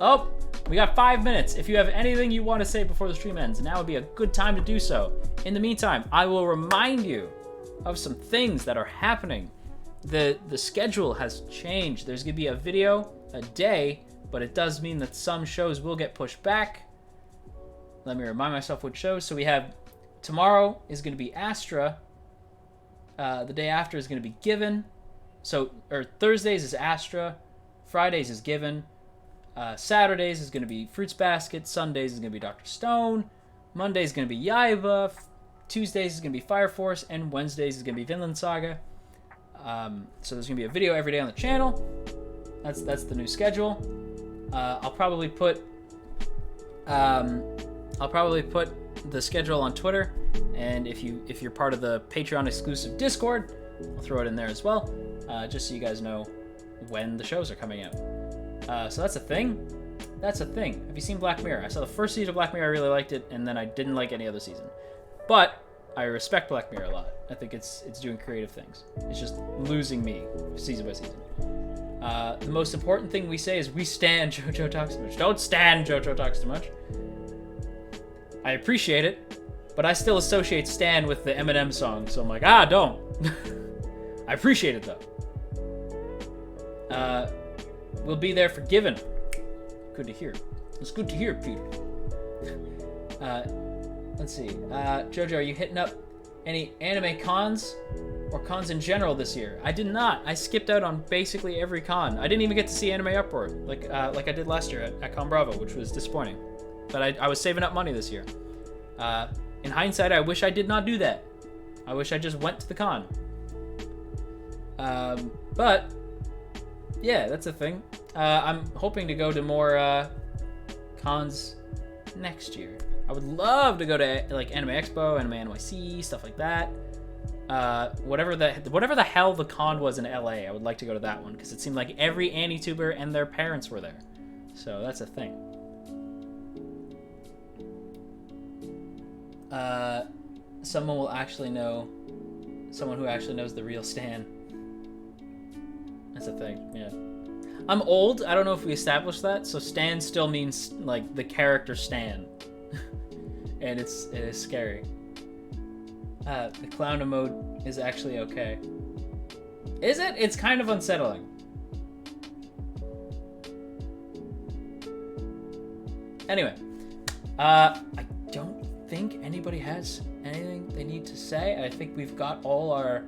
Oh, we got 5 minutes. If you have anything you want to say before the stream ends, now would be a good time to do so. In the meantime, I will remind you of some things that are happening. The schedule has changed. There's going to be a video a day, but it does mean that some shows will get pushed back. Let me remind myself which shows. So we have tomorrow is going to be Astra. The day after is going to be Given. Or Thursdays is Astra. Fridays is Given. Saturdays is going to be Fruits Basket. Sundays is going to be Dr. Stone. Mondays is going to be Yaiba. Tuesdays is going to be Fire Force. And Wednesdays is going to be Vinland Saga. So there's going to be a video every day on the channel. That's the new schedule. I'll probably put the schedule on Twitter, and if you're part of the Patreon exclusive Discord, I'll throw it in there as well, just so you guys know when the shows are coming out. So that's a thing. That's a thing. Have you seen Black Mirror? I saw the first season of Black Mirror. I really liked it, and then I didn't like any other season. But I respect Black Mirror a lot. I think it's doing creative things. It's just losing me season by season. The most important thing we say is we stan JoJo Talks Too Much. Don't stan JoJo Talks Too Much. I appreciate it, but I still associate stan with the Eminem song, so I'm like, don't. I appreciate it though. We'll be there for Given. Good to hear. It's good to hear, Peter. Let's see. Jojo, are you hitting up any anime cons or cons in general this year? I did not. I skipped out on basically every con. I didn't even get to see Anime Uproar like I did last year at Con Bravo, which was disappointing. But I was saving up money this year. In hindsight, I wish I did not do that. I wish I just went to the con. But yeah, that's a thing. I'm hoping to go to more cons next year. I would love to go to like Anime Expo, Anime NYC, stuff like that. Whatever the hell the con was in LA, I would like to go to that one because it seemed like every AniTuber and their parents were there. So that's a thing. Someone will actually know. Someone who actually knows the real Stan. That's a thing. Yeah. I'm old. I don't know if we established that. So Stan still means like the character Stan, and it is scary. The clown emote is actually okay. Is it? It's kind of unsettling. Anyway, I don't think anybody has anything they need to say. I think we've got all our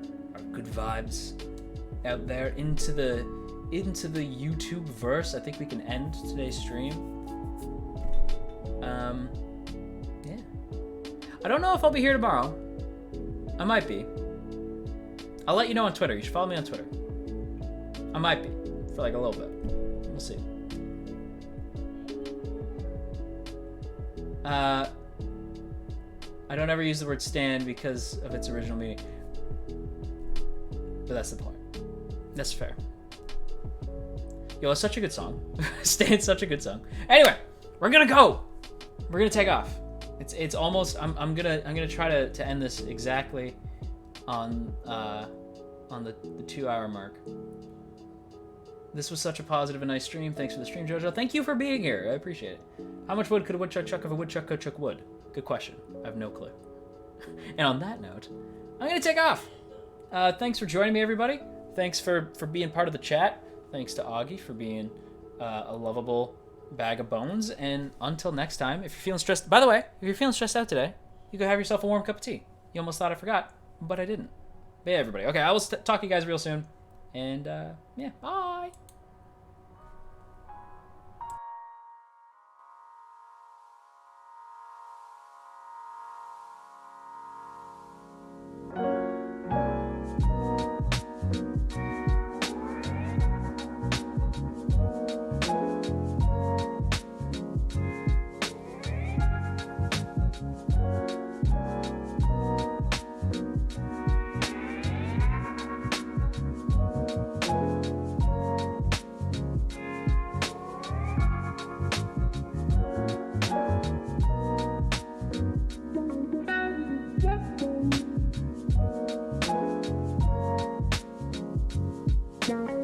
good vibes out there into the YouTube verse. I think we can end today's stream. Yeah. I don't know if I'll be here tomorrow. I might be. I'll let you know on Twitter. You should follow me on Twitter. I might be for like a little bit. We'll see. I don't ever use the word stan because of its original meaning. But that's the point. That's fair. Yo, it's such a good song. Stan's such a good song. Anyway, we're gonna go. We're gonna take off. It's almost. I'm gonna try to end this exactly on the 2-hour mark. This was such a positive and nice stream. Thanks for the stream, Jojo. Thank you for being here. I appreciate it. How much wood could a woodchuck chuck if a woodchuck could chuck wood? Good question. I have no clue. And on that note, I'm gonna take off. Thanks for joining me, everybody. Thanks for being part of the chat. Thanks to Augie for being a lovable bag of bones. And until next time, if you're feeling stressed... By the way, if you're feeling stressed out today, you go have yourself a warm cup of tea. You almost thought I forgot, but I didn't. But yeah, everybody. Okay, I will talk to you guys real soon. And, yeah, bye.